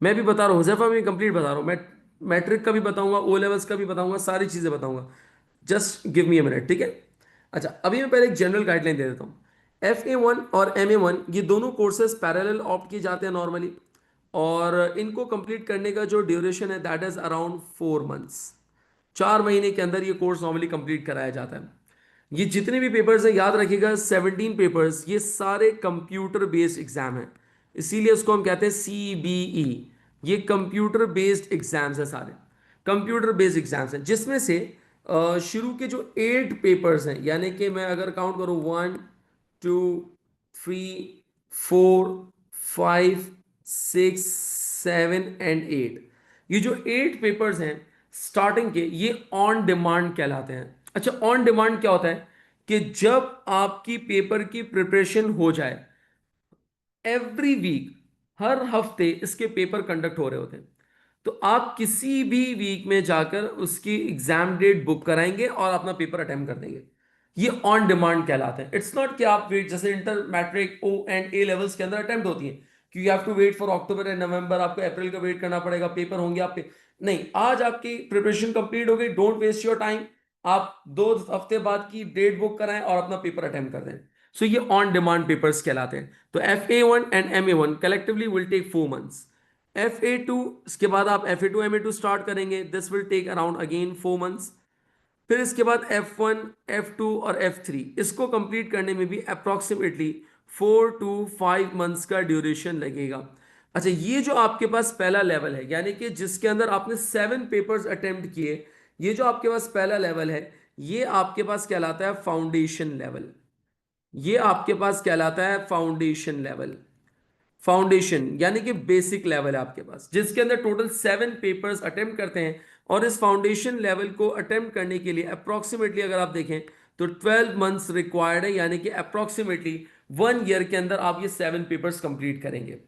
मैं भी बता रहा हूँ हुज़ैफा, मैं कंप्लीट बता रहा हूँ, मैं मैट्रिक का भी बताऊंगा, ओ लेवल्स का भी बताऊंगा, सारी चीजें बताऊंगा। Just give me a minute, ठीक है। अच्छा, अभी मैं पहले एक जनरल गाइडलाइन दे देता हूँ। FA1 और MA1 ये दोनों कोर्सेज पैरेलल ऑप्ट किए जाते हैं नॉर्मली, और इनको कंप्लीट करने का जो ड्यूरेशन है दैट इज अराउंड 4 मंथ्स। 4 महीने के अंदर ये कोर्स नॉर्मली कंप्लीट कराया जाता है। ये जितने भी पेपर्स हैं याद रखिएगा, 17 पेपर्स, ये सारे कंप्यूटर बेस्ड एग्जाम हैं, इसीलिए उसको हम कहते हैं CBE। ये कंप्यूटर बेस्ड एग्जाम्स हैं, सारे कंप्यूटर बेस्ड एग्जाम्स हैं, जिसमें से शुरू के जो 8 पेपर्स हैं, यानी कि मैं अगर काउंट करूँ 1 2 3 4 5 6 7 एंड 8, ये जो 8 पेपर्स हैं स्टार्टिंग के, ये ऑन डिमांड कहलाते हैं। अच्छा, ऑन डिमांड क्या होता है कि जब आपकी पेपर की प्रिपरेशन हो जाए, एवरी वीक, हर हफ्ते इसके पेपर कंडक्ट हो रहे होते हैं, तो आप किसी भी वीक में जाकर उसकी एग्जाम डेट बुक कराएंगे और अपना पेपर अटेम्प्ट कर देंगे। ये ऑन डिमांड कहलाता है। इट्स नॉट कि आप वेट, जैसे inter matric O and A levels के अंदर अटेम्प्ट होती है कि you have to wait for October and November, आपको अप्रैल का वेट करना पड़ेगा, पेपर होंगे आप नहीं, आज आपकी प्रिपरेशन कंप्लीट हो गई, डोंट वेस्ट योर टाइम, आप 2 हफ्ते बाद की डेट बुक कराएं और अपना पेपर अटेम्प्ट कर दें। सो ये ऑन डिमांड पेपर्स कहलाते हैं। तो FA1 and MA1 collectively will take 4 months. FA2, इसके बाद आप FA2 MA2 स्टार्ट करेंगे, this will take around again 4 months. फिर इसके बाद F1, F2 और F3, इसको कंप्लीट करने में भी अप्रॉक्सीमेटली 4 to 5 मंथ्स का ड्यूरेशन लगेगा। अच्छा, ये जो आपके पास पहला लेवल है, यानी कि जिसके अंदर आपने 7 पेपर्स अटेम्प्ट किए, ये जो आपके पास पहला लेवल है, ये आपके पास कहलाता है फाउंडेशन लेवल। ये आपके पास कहलाता है फाउंडेशन लेवल। फाउंडेशन यानी कि बेसिक लेवल है आपके पास, जिसके अंदर टोटल 7 पेपर्स अटेम्प्ट करते हैं। और इस फाउंडेशन लेवल को अटेम्प्ट करने के लिए अप्रोक्सीमेटली अगर आप देखें तो 12 मंथ्स रिक्वायर्ड है, यानी कि अप्रोक्सीमेटली 1 ईयर के अंदर आप ये 7 पेपर्स कंप्लीट करेंगे।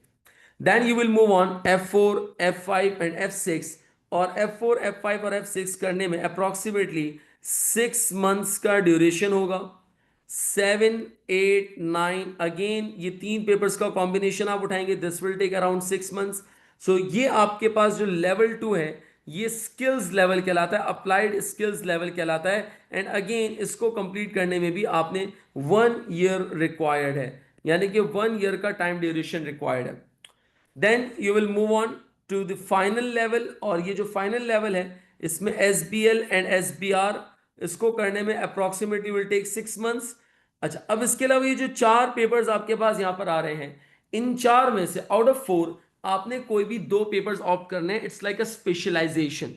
Then you will move on F4, F5 and F6। और F4, F5 और F6 करने में अप्रोक्सीमेटली 6 मंथ्स का ड्यूरेशन होगा। 7, 8, 9, अगेन ये 3 पेपर्स का कॉम्बिनेशन आप उठाएंगे, this will take around 6 months. So ये आपके पास जो लेवल 2 है, ये स्किल्स लेवल कहलाता है, अप्लाइड स्किल्स लेवल कहलाता है। एंड अगेन इसको कंप्लीट करने में भी आपने 1 ईयर रिक्वायर्ड है, यानी कि 1 ईयर का टाइम ड्यूरेशन रिक्वायर्ड है। Then you will move on to the final level, और ये जो फाइनल लेवल है इसमें SBL एंड SBR, इसको करने में अप्रोक्सीमेटली विल टेक 6 मंथ्स। अच्छा, अब इसके अलावा ये जो 4 पेपर्स आपके पास यहां पर आ रहे हैं, इन 4 में से आउट ऑफ 4 आपने कोई भी 2 पेपर्स ऑप्ट करने हैं। It's like a specialisation.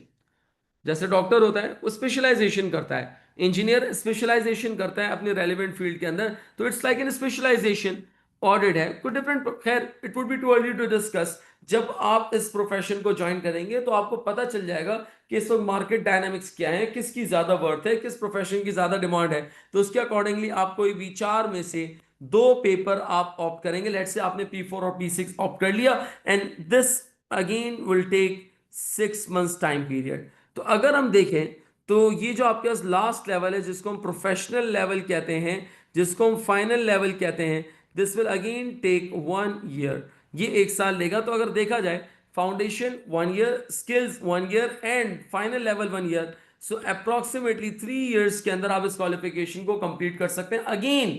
जैसे डॉक्टर होता है वो स्पेशलाइजेशन करता है, इंजीनियर स्पेशलाइजेशन करता है अपने रेलिवेंट फील्ड के अंदर, तो it's like an specialisation. Audit है कोई डिफरेंट, खैर it would be too early to discuss. जब आप इस प्रोफेशन को ज्वाइन करेंगे तो आपको पता चल जाएगा कि इस वक्त मार्केट डायनामिक्स क्या है, किसकी ज्यादा वर्थ है, किस प्रोफेशन की ज्यादा डिमांड है, तो उसके अकॉर्डिंगली आप कोई भी 4 में से 2 पेपर आप ऑप्ट करेंगे। लेट्स से आपने P4 और P6 ऑप्ट कर लिया, and this again will take 6 months time period. तो अगर हम देखें तो ये जो आपके पास लास्ट लेवल है, जिसको हम प्रोफेशनल लेवल कहते हैं, जिसको हम फाइनल लेवल कहते हैं, this will again take 1 year. ये 1 साल लेगा। तो अगर देखा जाए, foundation 1 year, skills 1 year and final level 1 year, so approximately 3 years के अंदर आप इस क्वालिफिकेशन को कंप्लीट कर सकते हैं। अगेन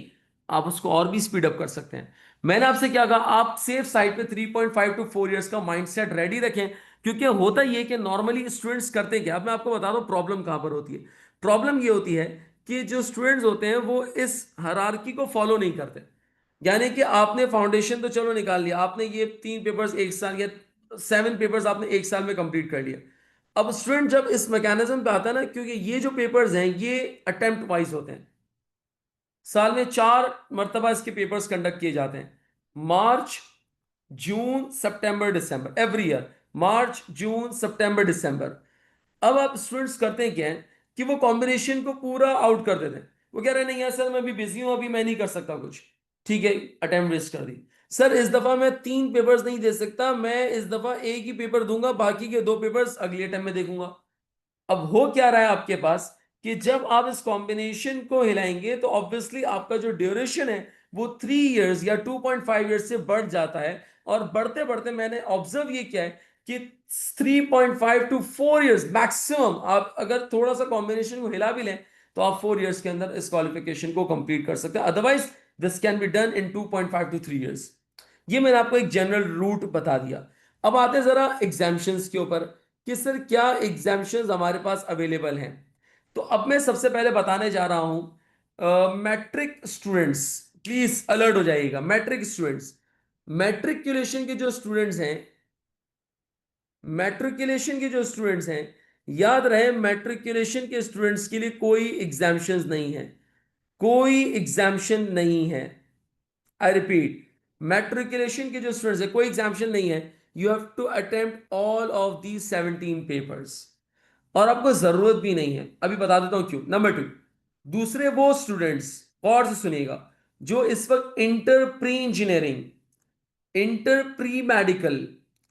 आप उसको और भी स्पीड अप कर सकते हैं। मैंने आपसे क्या कहा, आप सेफ साइड पे 3.5 to 4 ईयर्स का माइंडसेट रेडी रखें, क्योंकि होता ये कि नॉर्मली स्टूडेंट्स करते क्या, अब मैं आपको बता दूं प्रॉब्लम कहां पर होती है। प्रॉब्लम ये होती है कि जो स्टूडेंट्स होते हैं वो इस हायरार्की को फॉलो नहीं करते। यानी कि आपने फाउंडेशन तो चलो निकाल लिया, आपने ये 3 पेपर्स 1 साल या 7 पेपर्स आपने 1 साल में कंप्लीट कर लिया। अब स्टूडेंट जब इस मैकेनिज्म पे आता है ना, क्योंकि ये जो पेपर्स हैं ये अटेम्प्ट वाइज होते हैं, साल में 4 मरतबा इसके पेपर्स कंडक्ट किए जाते हैं, मार्च, जून, सितंबर, दिसंबर, एवरी ईयर, मार्च, जून, सितंबर, दिसंबर। अब आप स्टूडेंट्स करते हैं क्या है कि वो कॉम्बिनेशन को पूरा आउट कर देते हैं। वो कह रहे हैं नहीं यार सर मैं अभी बिजी हूं, अभी मैं नहीं कर सकता कुछ, ठीक है, अटेम्प्ट वेस्ट कर दी। सर इस दफा मैं 3 पेपर्स नहीं दे सकता, मैं इस दफा एक ही पेपर दूंगा, बाकी के 2 पेपर्स अगले टाइम में देखूंगा। अब हो क्या रहा है आपके पास कि जब आप इस कॉम्बिनेशन को हिलाएंगे तो ऑब्वियसली आपका जो ड्यूरेशन है वो 3 ईयर्स या 2.5 ईयर्स से बढ़ जाता है। और बढ़ते बढ़ते मैंने ऑब्जर्व ये किया है कि 3.5 to 4 years मैक्सिमम, आप अगर थोड़ा सा कॉम्बिनेशन को हिला भी लें तो आप 4 years के अंदर इस क्वालिफिकेशन को कंप्लीट कर सकते हैं। Otherwise this can be done in 2.5 to 3 years। ये मैंने आपको एक जनरल रूट बता दिया। अब आते हैं जरा एग्जाम्शंस के ऊपर कि सर क्या एग्जाम्शंस हमारे पास अवेलेबल हैं। तो अब मैं सबसे पहले बताने जा रहा हूं मैट्रिक स्टूडेंट्स, प्लीज अलर्ट हो जाइएगा। मैट्रिक स्टूडेंट्स, मैट्रिकुलेशन के जो स्टूडेंट्स हैं, मैट्रिकुलेशन के जो स्टूडेंट्स हैं, याद रहे मैट्रिकुलेशन के स्टूडेंट्स के लिए कोई एग्जाम्शंस नहीं है, कोई एग्जाम्शन नहीं है। आई रिपीट, मैट्रिकुलेशन के जो स्टूडेंट्स है कोई एग्जाम्शन नहीं है। You have to attempt all of the 17 papers, और आपको जरूरत भी नहीं है। अभी बता देता हूं क्यों। नंबर 2, दूसरे वो स्टूडेंट्स, और से सुनिएगा, जो इस वक्त inter pre engineering, inter pre medical,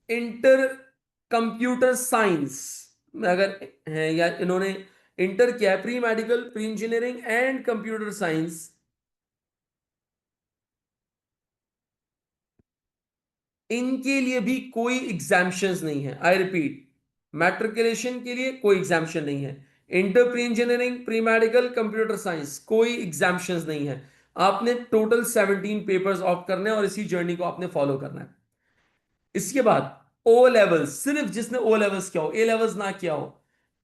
inter computer science में अगर हैं, या इन्होंने इंटर किया है, pre medical, pre engineering and computer science, इनके लिए भी कोई एग्जाम्शंस नहीं है। आई रिपीट, मैट्रिकुलेशन के लिए कोई एग्जाम्शन नहीं है। Inter pre engineering, pre medical, computer science, कोई एग्जाम्शंस नहीं है। आपने टोटल 17 पेपर्स ऑप्ट करने हैं और इसी जर्नी को आपने फॉलो करना है। इसके बाद ओ लेवल्स, सिर्फ जिसने ओ लेवल्स किया हो, ए लेवल्स ना किया हो,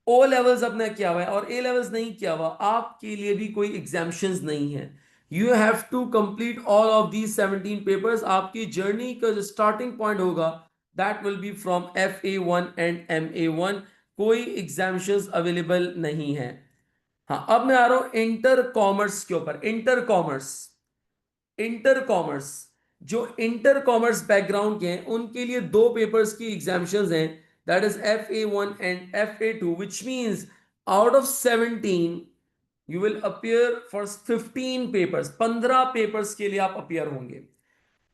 ओ लेवल्स अपने किया हुआ है और ए लेवल्स नहीं किया हुआ, आपके लिए भी कोई एग्जाम्शंस नहीं है। You have to complete all of these 17 papers. आपकी जर्नी का जो स्टार्टिंग पॉइंट होगा that will be from FA1 and MA1। कोई एग्जाम्शंस अवेलेबल नहीं है। हाँ, अब मैं आ रहा हूं इंटर कॉमर्स के ऊपर। इंटर कॉमर्स, इंटर कॉमर्स, जो इंटर कॉमर्स बैकग्राउंड के हैं उनके लिए दो पेपर्स की एग्जाम्शंस हैं, that is FA1 and FA2, which means out of 17 you will appear for 15 papers. 15 papers के लिए आप अपीयर होंगे।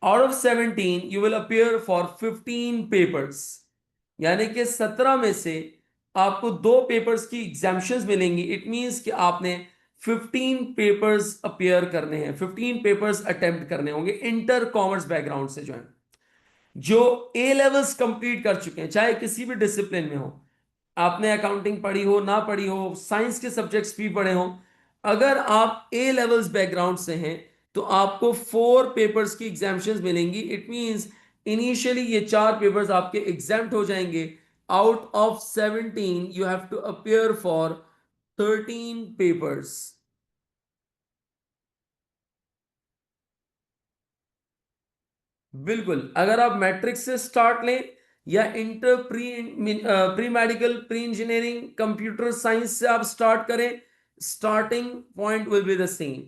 Out of 17 you will appear for 15 papers, यानी कि 17 में से आपको दो पेपर्स की एग्जाम्शंस मिलेंगी। इट मींस कि आपने 15 पेपर्स अपीयर करने हैं, 15 पेपर्स अटेम्प्ट करने होंगे इंटर कॉमर्स बैकग्राउंड से। जो है, जो ए लेवल्स कंप्लीट कर चुके हैं, चाहे किसी भी डिसिप्लिन में हो, आपने अकाउंटिंग पढ़ी हो ना पढ़ी हो, साइंस के सब्जेक्ट्स भी पढ़े हो, अगर आप ए लेवल्स बैकग्राउंड से हैं तो आपको 4 पेपर्स की एग्जाम्शंस मिलेंगी। इट मींस इनिशियली ये 4 पेपर्स आपके एग्जाम्प्ट हो जाएंगे। Out of 17 you have to appear for 13 papers. बिल्कुल, अगर आप मैट्रिक से स्टार्ट लें या inter pre pre medical, pre engineering, computer science से आप स्टार्ट करें, starting point will be the same.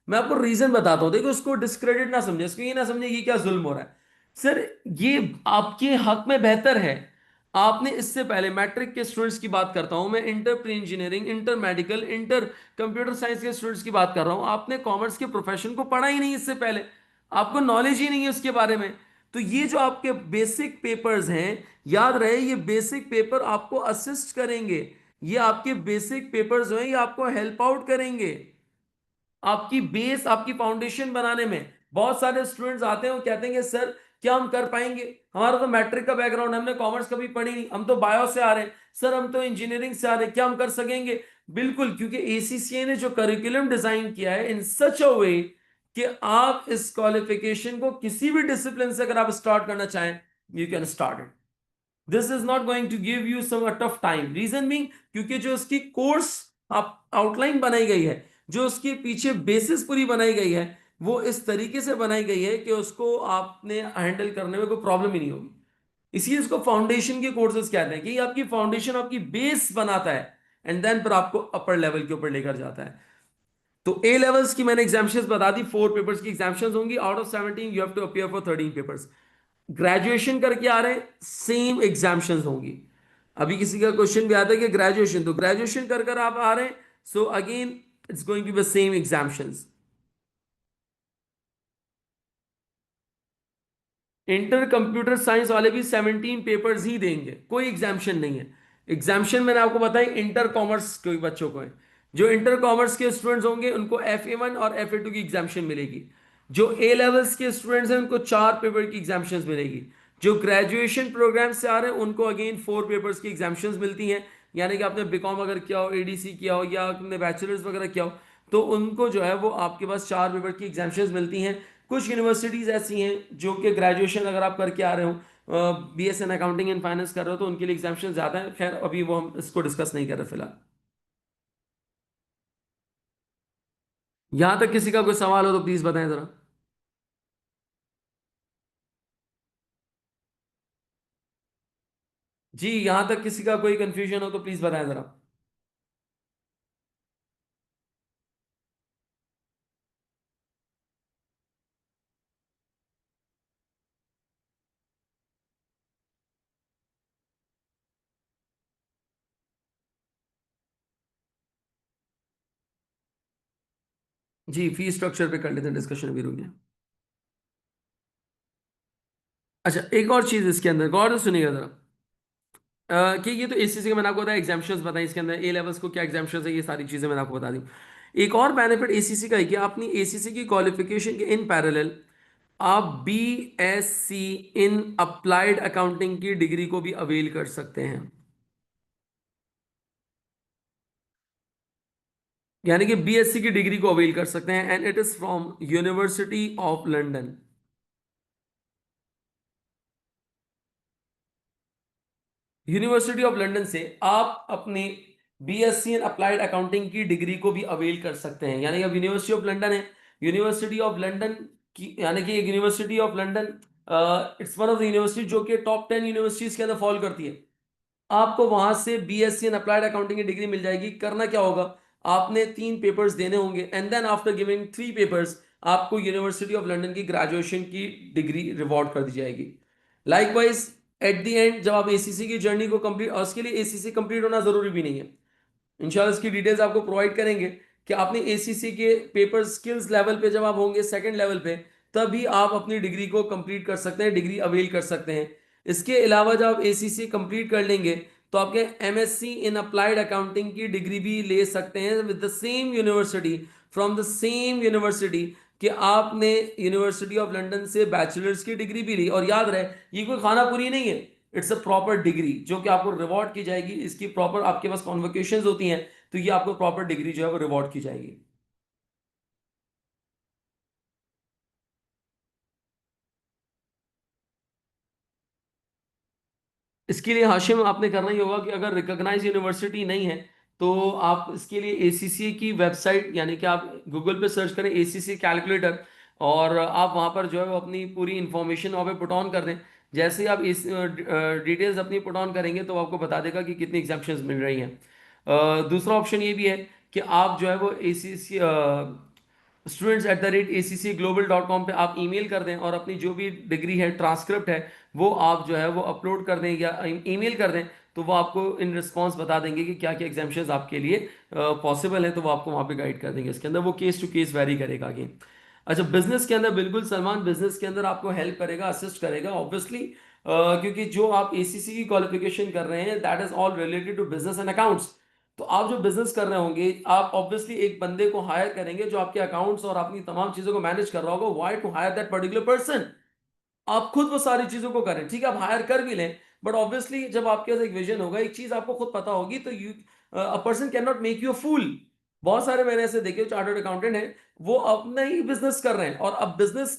मैं आपको रीजन बताता हूं, देखो उसको डिस्क्रेडिट ना समझे, इसको ये ना समझे कि क्या जुल्म हो रहा है। सर ये आपके हक में बेहतर है। आपने इससे पहले, मैट्रिक के स्टूडेंट्स की बात करता हूं मैं, inter pre engineering, inter medical, inter computer science के स्टूडेंट्स की बात कर रहा हूं, आपने कॉमर्स के प्रोफेशन को पढ़ा ही नहीं इससे पहले, आपको नॉलेज ही नहीं है उसके बारे में। तो ये जो आपके बेसिक पेपर्स हैं, याद रहे ये बेसिक पेपर आपको असिस्ट करेंगे। ये आपके बेसिक पेपर्स जो हैं ये आपको हेल्प आउट करेंगे आपकी बेस, आपकी फाउंडेशन बनाने में। बहुत सारे स्टूडेंट्स आते हैं और कहते हैं कि सर क्या हम कर पाएंगे, हमारा तो मैट्रिक का बैकग्राउंड, हमने कॉमर्स कभी पढ़ी नहीं, हम तो बायो से आ रहे हैं, सर हम तो इंजीनियरिंग से आ रहे हैं, क्या हम कर सकेंगे। बिल्कुल, क्योंकि ACCA ने जो करिकुलम डिजाइन किया है इन सच अ वे कि आप इस क्वालिफिकेशन को किसी भी डिसिप्लिन से अगर आप स्टार्ट करना चाहें, you can start it. This is not going to give you some tough time. Reason भी, क्योंकि जो उसकी कोर्स आप आउटलाइन बनाई गई है, जो उसके पीछे बेसिस पूरी बनाई गई है, वो इस तरीके से बनाई गई है कि उसको आपने हैंडल करने में कोई प्रॉब्लम ही नहीं होगी। इसीलिए इसको फाउंडेशन के कोर्सेज कहते हैं कि ये आपकी फाउंडेशन, आपकी बेस बनाता है एंड देन पर आपको अपर लेवल के ऊपर लेकर जाता है। तो ए लेवल्स की मैंने एग्जाम्शंस बता दी, 4 पेपर्स की एग्जाम्शंस होंगी। Out of 17 you have to appear for 13 papers. Graduation करके आ रहे हैं, सेम एग्जाम्शंस होंगी। अभी किसी का क्वेश्चन भी आता है कि ग्रेजुएशन, तो ग्रेजुएशन कर कर आप आ रहे हैं, so again it's going to be the same exemptions. Inter computer science वाले भी 17 पेपर्स ही देंगे, कोई एग्जाम्शन नहीं है। एग्जाम्शन मैंने आपको बताई इंटर कॉमर्स के बच्चों को है। जो इंटर कॉमर्स के स्टूडेंट्स होंगे उनको FA1 और FA2 की एग्जाम्शन मिलेगी। जो ए लेवल्स के स्टूडेंट्स हैं उनको 4 पेपर की एग्जाम्शंस मिलेगी। जो ग्रेजुएशन प्रोग्राम से आ रहे हैं उनको अगेन 4 पेपर्स की एग्जाम्शंस मिलती हैं। यानी कि आपने बीकॉम अगर किया हो, एडीसी किया हो, या आपने बैचलर्स वगैरह किया हो, तो उनको जो है वो आपके पास 4 पेपर की एग्जाम्शंस मिलती हैं। कुछ यूनिवर्सिटीज़ ऐसी हैं जो कि ग्रेजुएशन अगर आप करके आ रहे हो, BS in accounting and finance कर रहे हो, तो उनके लिए एग्जाम्शन ज़्यादा है। खैर अभी वो हम इसको डिस्कस नहीं कर रहे फिलहाल। यहां तक किसी का कोई सवाल हो तो प्लीज बताएं जरा। जी, यहां तक किसी का कोई कंफ्यूजन हो तो प्लीज बताएं जरा। जी, फी स्ट्रक्चर पे कर लेते हैं डिस्कशन, अभी रुक गया। अच्छा, एक और चीज इसके अंदर गौर से सुनिएगा जरा। कि ये तो एसीसी का मैंने आपको बताया, एग्जाम्पशंस बताई इसके अंदर, ए लेवल्स को क्या एग्जाम्पशंस है, ये सारी चीजें मैंने आपको बता दी। एक और बेनिफिट एसीसी का है कि अपनी एसीसी की क्वालिफिकेशन के इन पैरेलल आप B S C in applied accounting की डिग्री को भी अवेल कर सकते हैं। यानी कि बीएससी की डिग्री को अवेल कर सकते हैं, and it is from university of London. University of London से आप अपनी बीएससी इन अप्लाइड अकाउंटिंग की डिग्री को भी अवेल कर सकते हैं। यानी अब यूनिवर्सिटी ऑफ लंदन है, यूनिवर्सिटी ऑफ लंदन की, यानी कि एक university of London, it's one of the university जो कि टॉप 10 यूनिवर्सिटीज के अंदर फॉल करती है। आपको वहां से बीएससी इन अप्लाइड अकाउंटिंग की डिग्री मिल जाएगी। करना क्या होगा, आपने 3 पेपर्स देने होंगे, and then after giving 3 papers आपको यूनिवर्सिटी ऑफ लंदन की ग्रेजुएशन की डिग्री रिवॉर्ड कर दी जाएगी। लाइकवाइज एट द एंड जब आप एसीसी की जर्नी को कंप्लीट, और उसके लिए एसीसी कंप्लीट होना जरूरी भी नहीं है, इंशाल्लाह इसकी डिटेल्स आपको प्रोवाइड करेंगे कि आपने एसीसी के पेपर स्किल्स लेवल पे जब आप होंगे सेकंड लेवल पे, तभी आप अपनी डिग्री को कंप्लीट कर सकते हैं, डिग्री अवेल कर सकते हैं। इसके अलावा जब आप एसीसी कंप्लीट कर लेंगे तो आपके एमएससी इन अप्लाइड अकाउंटिंग की डिग्री भी ले सकते हैं with the same university, from the same university, कि आपने यूनिवर्सिटी ऑफ लंदन से बैचलर्स की डिग्री भी ली। और याद रहे, ये कोई खाना पूरी नहीं है, इट्स अ प्रॉपर डिग्री जो कि आपको रिवॉर्ड की जाएगी। इसकी प्रॉपर आपके पास कॉन्वोकेशंस होती हैं, तो ये आपको प्रॉपर डिग्री जो है वो रिवॉर्ड की जाएगी। इसके लिए हाशिम आपने करना ही होगा कि अगर रिकॉग्नाइज यूनिवर्सिटी नहीं है, तो आप इसके लिए एसीसी की वेबसाइट, यानी कि आप गूगल पे सर्च करें एसीसी कैलकुलेटर, और आप वहां पर जो है वो अपनी पूरी इंफॉर्मेशन वहाँ पे पुट ऑन कर दें। जैसे ही आप इस डिटेल्स अपनी पुट ऑन करेंगे तो वो आपको बता देगा कि कितनी एग्जाम्पशंस मिल रही हैं। दूसरा ऑप्शन ये भी है कि आप जो है वो एसीसी students@acc global.com पे आप ईमेल कर दें, और अपनी जो भी डिग्री है, ट्रांसक्रिप्ट है, वो आप जो है वो अपलोड कर दें या ईमेल कर दें, तो वो आपको इन रिस्पॉन्स बता देंगे कि क्या क्या एग्जाम्पशंस आपके लिए पॉसिबल है, तो वो आपको वहाँ पे गाइड कर देंगे। इसके अंदर वो केस टू केस वेरी करेगा अगेन। अच्छा, बिजनेस के अंदर बिल्कुल सलमान, बिजनेस के अंदर आपको हेल्प करेगा, असिस्ट करेगा ऑब्वियसली, क्योंकि जो आप एसीसी की क्वालिफिकेशन कर रहे हैं that is all related to business and accounts. तो आप जो बिजनेस कर रहे होंगे, आप ऑब्वियसली एक बंदे को हायर करेंगे जो आपके अकाउंट्स और अपनी तमाम चीजों को मैनेज कर रहा होगा। Why to hire that particular person? आप खुद वो सारी चीजों को करें, ठीक है, आप हायर कर भी लें, बट ऑब्वियसली जब आपके पास एक विजन होगा, एक चीज आपको खुद पता होगी, तो you a person can not make you a fool. बहुत सारे मैंने ऐसे देखे चार्टर्ड अकाउंटेंट हैं, वो अपना ही बिजनेस कर रहे हैं, और अब बिजनेस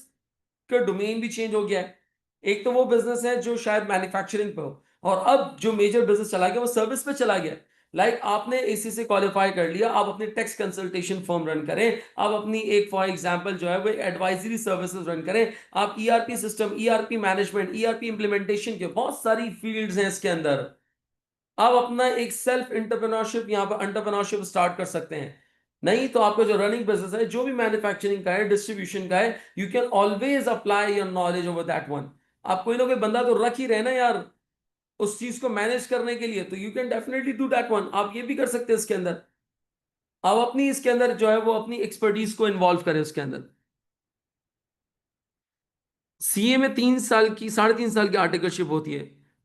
का डोमेन भी चेंज हो गया है। एक तो वो बिजनेस है जो शायद मैन्युफैक्चरिंग पे हो, और अब जो मेजर बिजनेस चला गया वो सर्विस पे चला गया। लाइक आपने इसी से क्वालिफाई कर लिया, आप अपनी टैक्स कंसल्टेशन फर्म रन करें, आप अपनी एक फॉर एग्जांपल जो है वो एडवाइजरी सर्विसेज रन करें, आप ERP system, ERP management, ERP implementation के बहुत सारी फील्ड्स हैं इसके अंदर। आप अपना एक सेल्फ एंटरप्रेन्योरशिप, यहाँ पर एंटरप्रेन्योरशिप स्टार्ट कर सकते हैं। नहीं तो आपका जो रनिंग बिजनेस है, जो भी मैन्युफैक्चरिंग का है, डिस्ट्रीब्यूशन का है, you can always apply your knowledge over that one. आप कोई ना कोई बंदा तो रख ही रहे ना यार उस चीज को मैनेज करने के लिए, तो you can definitely do that one. आप ये भी कर सकते हैं इसके अंदर। आप अपनी इसके अंदर जो है वो अपनी एक्सपर्टीज को इन्वॉल्व करें उसके अंदर। सीए में 3 साल की, 3.5 साल की आर्टिकलशिप होती है,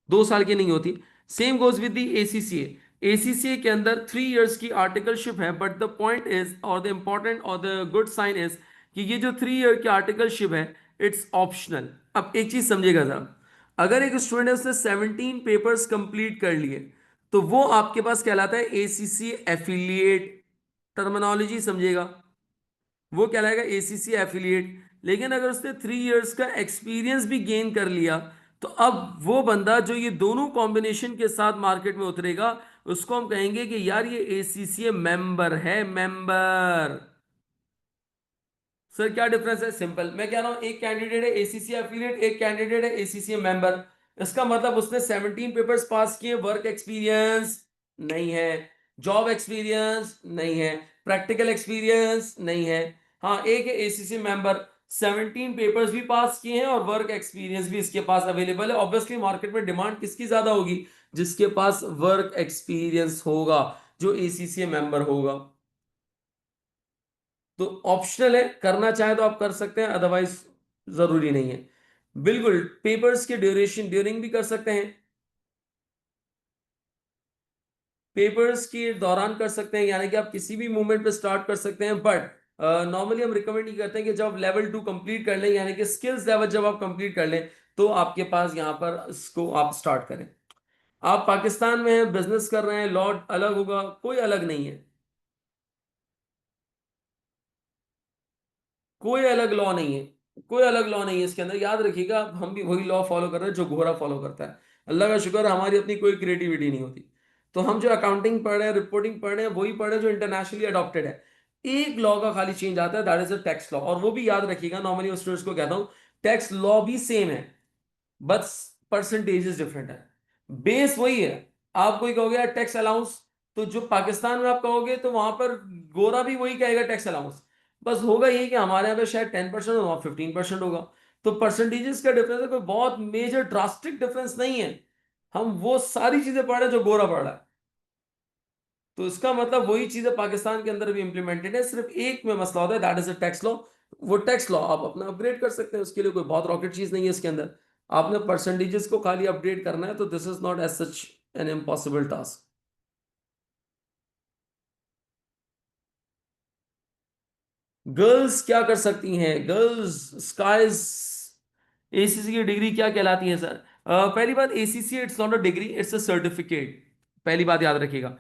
2 साल की नहीं होती। Same goes with the ACCA. ACCA के अंदर 3 इयर्स की आर्टिकलशिप है, बट द पॉइंट इज, और द इंपॉर्टेंट और द गुड साइन इज कि ये जो 3 ईयर की आर्टिकलशिप है इट्स ऑप्शनल। अब एक चीज समझिएगा जरा, अगर एक स्टूडेंट है उसने 17 पेपर्स कंप्लीट कर लिए तो वो आपके पास कहलाता है एसीसी एफिलिएट। टर्मिनोलॉजी समझिएगा, वो कहलाएगा एसीसी एफिलिएट। लेकिन अगर उसने 3 इयर्स का एक्सपीरियंस भी गेन कर लिया तो अब वो बंदा जो ये दोनों कॉम्बिनेशन के साथ मार्केट में उतरेगा उसको हम कहेंगे कि यार ये एसीसी मेंबर है, मेंबर। सर क्या डिफरेंस है? सिंपल, मैं कह रहा हूं एक कैंडिडेट है एसीसी एफिलिएट, एक कैंडिडेट है एसीसी मेंबर। इसका मतलब उसने 17 पेपर्स पास किए, वर्क एक्सपीरियंस नहीं है, जॉब एक्सपीरियंस नहीं है, प्रैक्टिकल एक्सपीरियंस नहीं है। हाँ, एक है एसीसी मेंबर, 17 पेपर्स भी पास किए हैं और वर्क एक्सपीरियंस भी इसके पास अवेलेबल है। ऑब्वियसली मार्केट में डिमांड किसकी ज्यादा होगी? जिसके पास वर्क एक्सपीरियंस होगा, जो एसीसी मेंबर होगा। तो ऑप्शनल है, करना चाहे तो आप कर सकते हैं, अदरवाइज जरूरी नहीं है। बिल्कुल, पेपर्स के ड्यूरेशन ड्यूरिंग भी कर सकते हैं, पेपर्स के दौरान कर सकते हैं, यानी कि आप किसी भी मूवमेंट पे स्टार्ट कर सकते हैं। बट नॉर्मली हम रिकमेंड नहीं करते हैं कि जब लेवल 2 कंप्लीट कर लें, यानी कि स्किल्स लेवल जब आप कंप्लीट कर लें तो आपके पास यहाँ पर इसको आप स्टार्ट करें। आप पाकिस्तान में हैं, बिजनेस कर रहे हैं, लॉ अलग होगा, कोई अलग नहीं है, कोई अलग लॉ नहीं है, कोई अलग लॉ नहीं है इसके अंदर। याद रखिएगा, हम भी वही लॉ फॉलो कर रहे हैं जो घोड़ा फॉलो करता है। अल्लाह का शुक्र है, हमारी अपनी कोई क्रिएटिविटी नहीं होती। तो हम जो अकाउंटिंग पढ़ रहे हैं, रिपोर्टिंग पढ़ रहे हैं, वही पढ़ रहे हैं जो इंटरनेशनली अडॉप्टेड है। एक लॉ का खाली चेंज आता है, that is a tax law. और वो भी याद रखिएगा, नॉर्मली स्टूडेंट्स को कहता हूं टैक्स लॉ भी सेम है, बस परसेंटेजेस डिफरेंट है, बेस वही है। आप कोई कहोगे यार टैक्स अलाउंस, तो जो पाकिस्तान में आप कहोगे तो वहां पर गोरा भी वही कहेगा टैक्स अलाउंस। बस होगा ये कि हमारे यहाँ पे शायद 10% और वहाँ 15% होगा। तो परसेंटेजेस का डिफरेंस है, कोई बहुत मेजर ड्रास्टिक डिफरेंस नहीं है। हम वो सारी चीजें पढ़ रहे हैं जो गोरा पढ़ रहा है। तो इसका मतलब वही चीजें पाकिस्तान के अंदर भी इंप्लीमेंटेड है, सिर्फ एक में मसला होता है, that is a tax law. वो टैक्स लॉ आप अपना अपग्रेड कर सकते हैं, उसके लिए कोई बहुत रॉकेट चीज नहीं है इसके अंदर। आपने परसेंटेजेस को खाली अपडेट करना है, तो this is not as such an impossible task. Girls क्या कर सकती हैं? गर्ल्स स्काईज, एसीसी की डिग्री क्या कहलाती है सर? पहली बात, ACC it's not a degree, it's a certificate. पहली बात याद रखिएगा,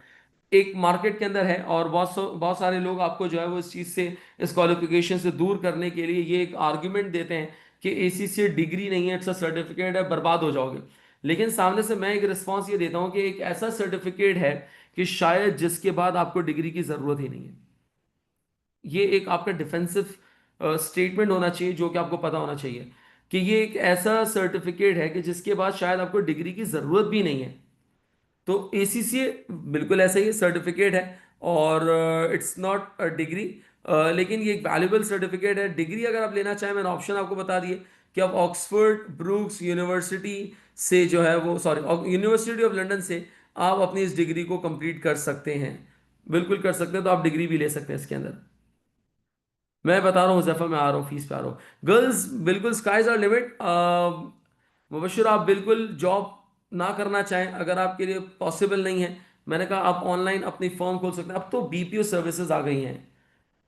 एक मार्केट के अंदर है और बहुत सारे लोग आपको जो है वो इस चीज से, इस क्वालिफिकेशन से दूर करने के लिए ये एक आर्ग्यूमेंट देते हैं कि एसीसी डिग्री नहीं है, इट्स अ सर्टिफिकेट है, बर्बाद हो जाओगे। लेकिन सामने से मैं एक रिस्पॉन्स ये देता हूं कि एक ऐसा सर्टिफिकेट है कि शायद जिसके बाद आपको डिग्री की जरूरत ही नहीं है। ये एक आपका डिफेंसिव स्टेटमेंट होना चाहिए जो कि आपको पता होना चाहिए कि ये एक ऐसा सर्टिफिकेट है कि जिसके बाद शायद आपको डिग्री की जरूरत भी नहीं है। तो एसीसी बिल्कुल ऐसा ही सर्टिफिकेट है, और इट्स नॉट अ डिग्री, लेकिन ये एक वैल्यूबल सर्टिफिकेट है। डिग्री अगर आप लेना चाहें, मैंने ऑप्शन आपको बता दिए कि आप ऑक्सफोर्ड ब्रूक्स यूनिवर्सिटी से जो है वो, सॉरी, यूनिवर्सिटी ऑफ लंदन से आप अपनी इस डिग्री को कंप्लीट कर सकते हैं, बिल्कुल कर सकते हैं। तो आप डिग्री भी ले सकते हैं इसके अंदर। मैं बता रहा हूँ जफा, मैं आ रहा हूँ फीस पे आ रहा हूँ। गर्ल्स बिल्कुल स्काइज आर लिमिट। मुबशर, आप बिल्कुल जॉब ना करना चाहें, अगर आपके लिए पॉसिबल नहीं है, मैंने कहा आप ऑनलाइन अपनी फर्म खोल सकते हैं। अब तो बीपीओ सर्विसेज आ गई हैं,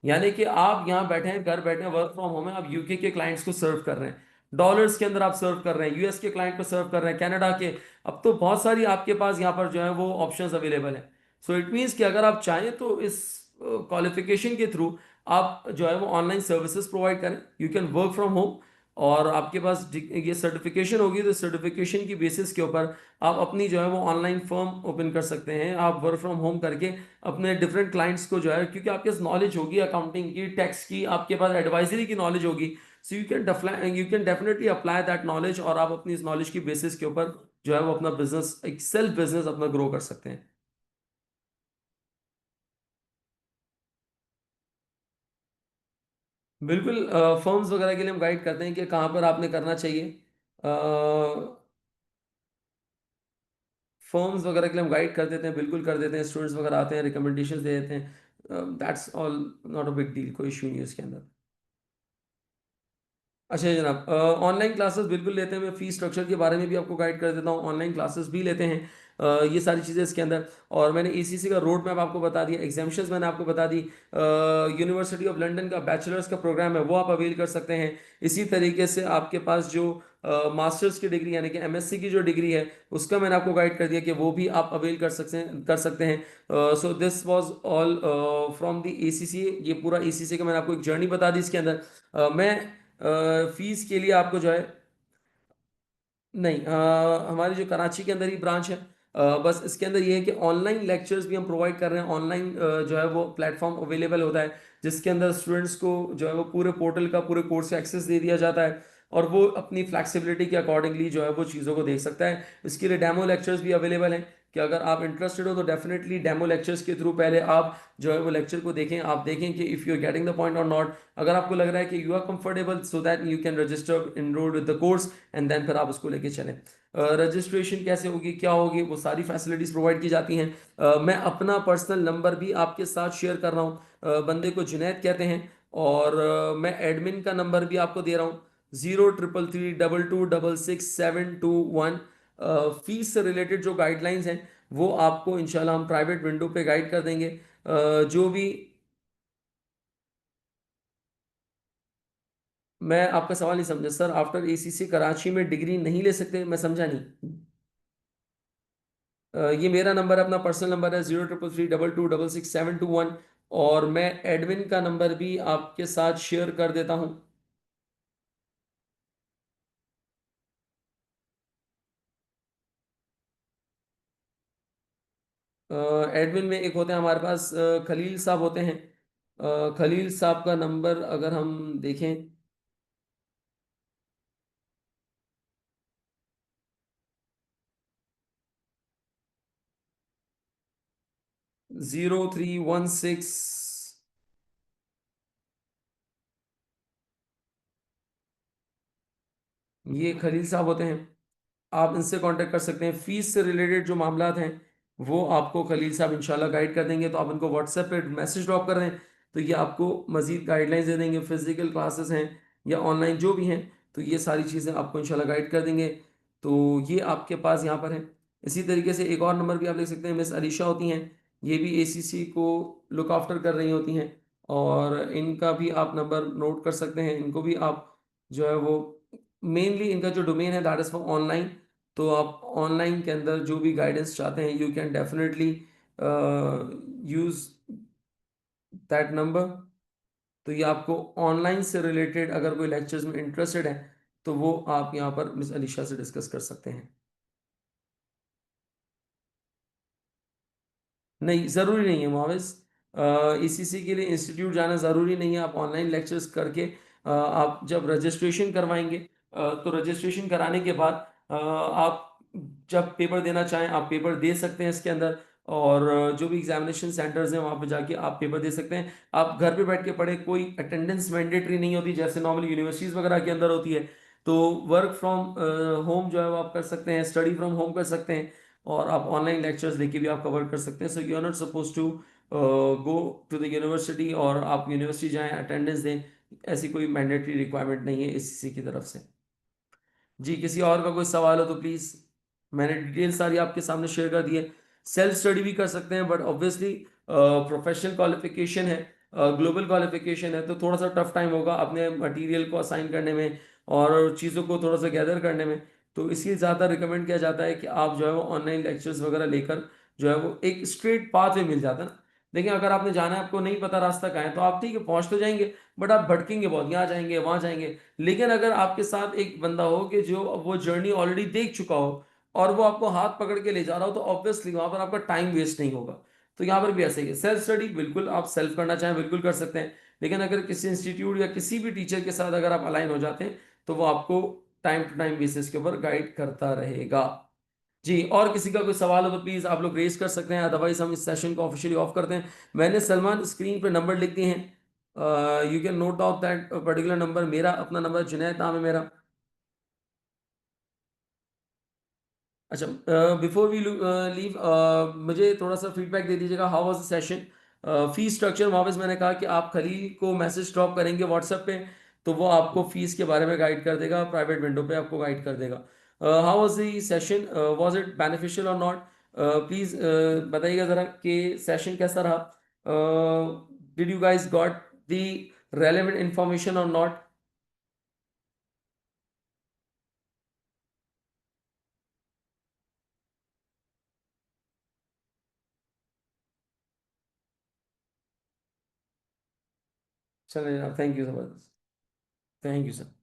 यानी कि आप यहाँ बैठे हैं, घर बैठे हैं, वर्क फ्रॉम होम है, आप यूके के क्लाइंट्स को सर्व कर रहे हैं, डॉलर्स के अंदर आप सर्व कर रहे हैं, यूएस के क्लाइंट को सर्व कर रहे हैं, कनाडा के। अब तो बहुत सारी आपके पास यहाँ पर जो है वो ऑप्शंस अवेलेबल हैं। सो इट मीन्स कि अगर आप चाहें तो इस क्वालिफिकेशन के थ्रू आप जो है वो ऑनलाइन सर्विसेज प्रोवाइड करें, you can work from home. और आपके पास ये सर्टिफिकेशन होगी, तो सर्टिफिकेशन की बेसिस के ऊपर आप अपनी जो है वो ऑनलाइन फर्म ओपन कर सकते हैं, आप वर्क फ्रॉम होम करके अपने डिफरेंट क्लाइंट्स को जो है, क्योंकि आपके पास नॉलेज होगी अकाउंटिंग की, टैक्स की, आपके पास एडवाइजरी की नॉलेज होगी। So you can definitely apply that knowledge, और आप अपनी इस नॉलेज की बेसिस के ऊपर जो है वो अपना बिजनेस, एक सेल्फ बिजनेस अपना ग्रो कर सकते हैं। बिल्कुल, फर्म्स वगैरह के लिए हम गाइड करते हैं कि कहाँ पर आपने करना चाहिए। फर्म्स वगैरह के लिए हम गाइड कर देते हैं, बिल्कुल कर देते हैं, स्टूडेंट्स वगैरह आते हैं, रिकमेंडेशंस दे देते हैं। That's all, not a big deal, कोई इशू नहीं है इसके अंदर। अच्छा जनाब, ऑनलाइन क्लासेस बिल्कुल लेते हैं। मैं फीस स्ट्रक्चर के बारे में भी आपको गाइड कर देता हूँ। ऑनलाइन क्लासेस भी लेते हैं। ये सारी चीज़ें इसके अंदर। और मैंने ईसीसी का रोड मैप आपको बता दिया, एग्जामिशंस मैंने आपको बता दी। यूनिवर्सिटी ऑफ लंदन का बैचलर्स का प्रोग्राम है, वो आप अवेल कर सकते हैं। इसी तरीके से आपके पास जो मास्टर्स की डिग्री यानी कि एमएससी की जो डिग्री है, उसका मैंने आपको गाइड कर दिया कि वो भी आप अवेल कर सकते हैं। So this was all from the ACC. ये पूरा एसीसी का मैंने आपको एक जर्नी बता दी इसके अंदर। मैं फीस के लिए आपको जो है, नहीं, हमारी जो कराची के अंदर ही ब्रांच है। बस इसके अंदर ये है कि ऑनलाइन लेक्चर्स भी हम प्रोवाइड कर रहे हैं। ऑनलाइन जो है वो प्लेटफॉर्म अवेलेबल होता है, जिसके अंदर स्टूडेंट्स को जो है वो पूरे पोर्टल का, पूरे कोर्स का एक्सेस दे दिया जाता है, और वो अपनी फ्लैक्सिबिलिटी के अकॉर्डिंगली जो है वो चीज़ों को देख सकता है। इसके लिए डेमो लेक्चर्स भी अवेलेबल हैं कि अगर आप इंटरेस्टेड हो तो डेफिनेटली डेमो लेक्चर्स के थ्रू पहले आप जो है वो लेक्चर को देखें। आप देखें कि if you are getting the point और नॉट। अगर आपको लग रहा है कि you are comfortable, so that you can register enroll with the course, and then फिर आप उसको लेके चलें। रजिस्ट्रेशन कैसे होगी, क्या होगी, वो सारी फैसिलिटीज़ प्रोवाइड की जाती हैं। मैं अपना पर्सनल नंबर भी आपके साथ शेयर कर रहा हूँ। बंदे को जुनैद कहते हैं। और मैं एडमिन का नंबर भी आपको दे रहा हूँ, 0333226671। फीस से रिलेटेड जो गाइडलाइंस हैं वो आपको इंशाल्लाह हम प्राइवेट विंडो पे गाइड कर देंगे। जो भी, मैं आपका सवाल नहीं समझा सर। आफ्टर एसीसी कराची में डिग्री नहीं ले सकते, मैं समझा नहीं। ये मेरा नंबर है, अपना पर्सनल नंबर है 0333226671। और मैं एडमिन का नंबर भी आपके साथ शेयर कर देता हूँ। एडमिन में एक होते हैं हमारे पास, खलील साहब होते हैं। खलील साहब का नंबर अगर हम देखें, 0316। ये खलील साहब होते हैं। आप इनसे कांटेक्ट कर सकते हैं। फीस से रिलेटेड जो मामलात हैं वो आपको खलील साहब इंशाल्लाह गाइड कर देंगे। तो आप उनको व्हाट्सएप पे मैसेज ड्रॉप कर दें, तो ये आपको मजीद गाइडलाइंस दे देंगे। फिजिकल क्लासेस हैं या ऑनलाइन जो भी हैं, तो ये सारी चीज़ें आपको इंशाल्लाह गाइड कर देंगे। तो ये आपके पास यहाँ पर है। इसी तरीके से एक और नंबर भी आप लिख सकते हैं, मिस अलीशा होती हैं। ये भी एसीसी को लुक आफ्टर कर रही होती हैं, और इनका भी आप नंबर नोट कर सकते हैं। इनको भी आप जो है वो, मेनली इनका जो डोमेन है दैट इज़ फॉर ऑनलाइन। तो आप ऑनलाइन के अंदर जो भी गाइडेंस चाहते हैं, you can definitely use that number. तो ये आपको ऑनलाइन से रिलेटेड अगर कोई लेक्चर्स में इंटरेस्टेड है, तो वो आप यहाँ पर मिस अलीशा से डिस्कस कर सकते हैं। नहीं, ज़रूरी नहीं है मुआविज़। ईसीसी के लिए इंस्टीट्यूट जाना ज़रूरी नहीं है। आप ऑनलाइन लेक्चर्स करके आप जब रजिस्ट्रेशन करवाएंगे, तो रजिस्ट्रेशन कराने के बाद आप जब पेपर देना चाहें आप पेपर दे सकते हैं इसके अंदर। और जो भी एग्जामिनेशन सेंटर्स हैं वहाँ पे जाके आप पेपर दे सकते हैं। आप घर पे बैठ के पढ़े, कोई अटेंडेंस मैंडेटरी नहीं होती जैसे नॉर्मल यूनिवर्सिटीज़ वगैरह के अंदर होती है। तो वर्क फ्रॉम होम जो है वो आप कर सकते हैं, स्टडी फ्रॉम होम कर सकते हैं, और आप ऑनलाइन लेक्चर्स लेके भी आप कवर कर सकते हैं। So you are not suppose to go to the university, और आप यूनिवर्सिटी जाएं, अटेंडेंस दें। ऐसी कोई मैंडेटरी रिक्वायरमेंट नहीं है एससीसी की तरफ से। जी, किसी और का कोई सवाल हो तो प्लीज़। मैंने डिटेल सारी आपके सामने शेयर कर दी है। सेल्फ स्टडी भी कर सकते हैं, बट ऑब्वियसली प्रोफेशनल क्वालिफिकेशन है, ग्लोबल क्वालिफिकेशन है, तो थोड़ा सा टफ टाइम होगा अपने मटेरियल को असाइन करने में और चीज़ों को थोड़ा सा गैदर करने में। तो इसलिए ज़्यादा रिकमेंड किया जाता है कि आप जो है वो ऑनलाइन लेक्चर्स वगैरह लेकर जो है वो एक स्ट्रेट पाथ वे मिल जाता है ना। देखिए, अगर आपने जाना है, आपको नहीं पता रास्ता कहाँ है, तो आप ठीक है पहुँच तो जाएंगे, बट आप भटकेंगे बहुत, यहाँ जाएंगे वहाँ जाएंगे। लेकिन अगर आपके साथ एक बंदा हो कि जो वो जर्नी ऑलरेडी देख चुका हो, और वो आपको हाथ पकड़ के ले जा रहा हो, तो ऑब्वियसली वहां पर आपका टाइम वेस्ट नहीं होगा। तो यहाँ पर भी ऐसे ही है। सेल्फ स्टडी बिल्कुल आप सेल्फ करना चाहें बिल्कुल कर सकते हैं, लेकिन अगर किसी इंस्टीट्यूट या किसी भी टीचर के साथ अगर आप अलाइन हो जाते हैं, तो वो आपको टाइम टू टाइम बेसिस के ऊपर गाइड करता रहेगा। जी, और किसी का कोई सवाल हो तो प्लीज आप लोग रेज कर सकते हैं, अदरवाइज हम इस सेशन को ऑफिशियली ऑफ करते हैं। मैंने सलमान स्क्रीन पे नंबर लिख दिए हैं, you can note out that particular number. मेरा अपना नंबर जुनैद नाम है मेरा। अच्छा, बिफोर वी लीव, मुझे थोड़ा सा फीडबैक दे दीजिएगा, how was the session. Fee structure वापस मैंने कहा कि आप खलील को मैसेज ड्रॉप करेंगे व्हाट्सएप पे, तो वो आपको फीस के बारे में गाइड कर देगा, प्राइवेट विंडो पे आपको गाइड कर देगा। How was the session, was it beneficial और नॉट? प्लीज बताइएगा ज़रा कि सेशन कैसा रहा। Did you guys got the relevant information और नॉट? चलिए जनाब, थैंक यू जबरदस्त, थैंक यू सर।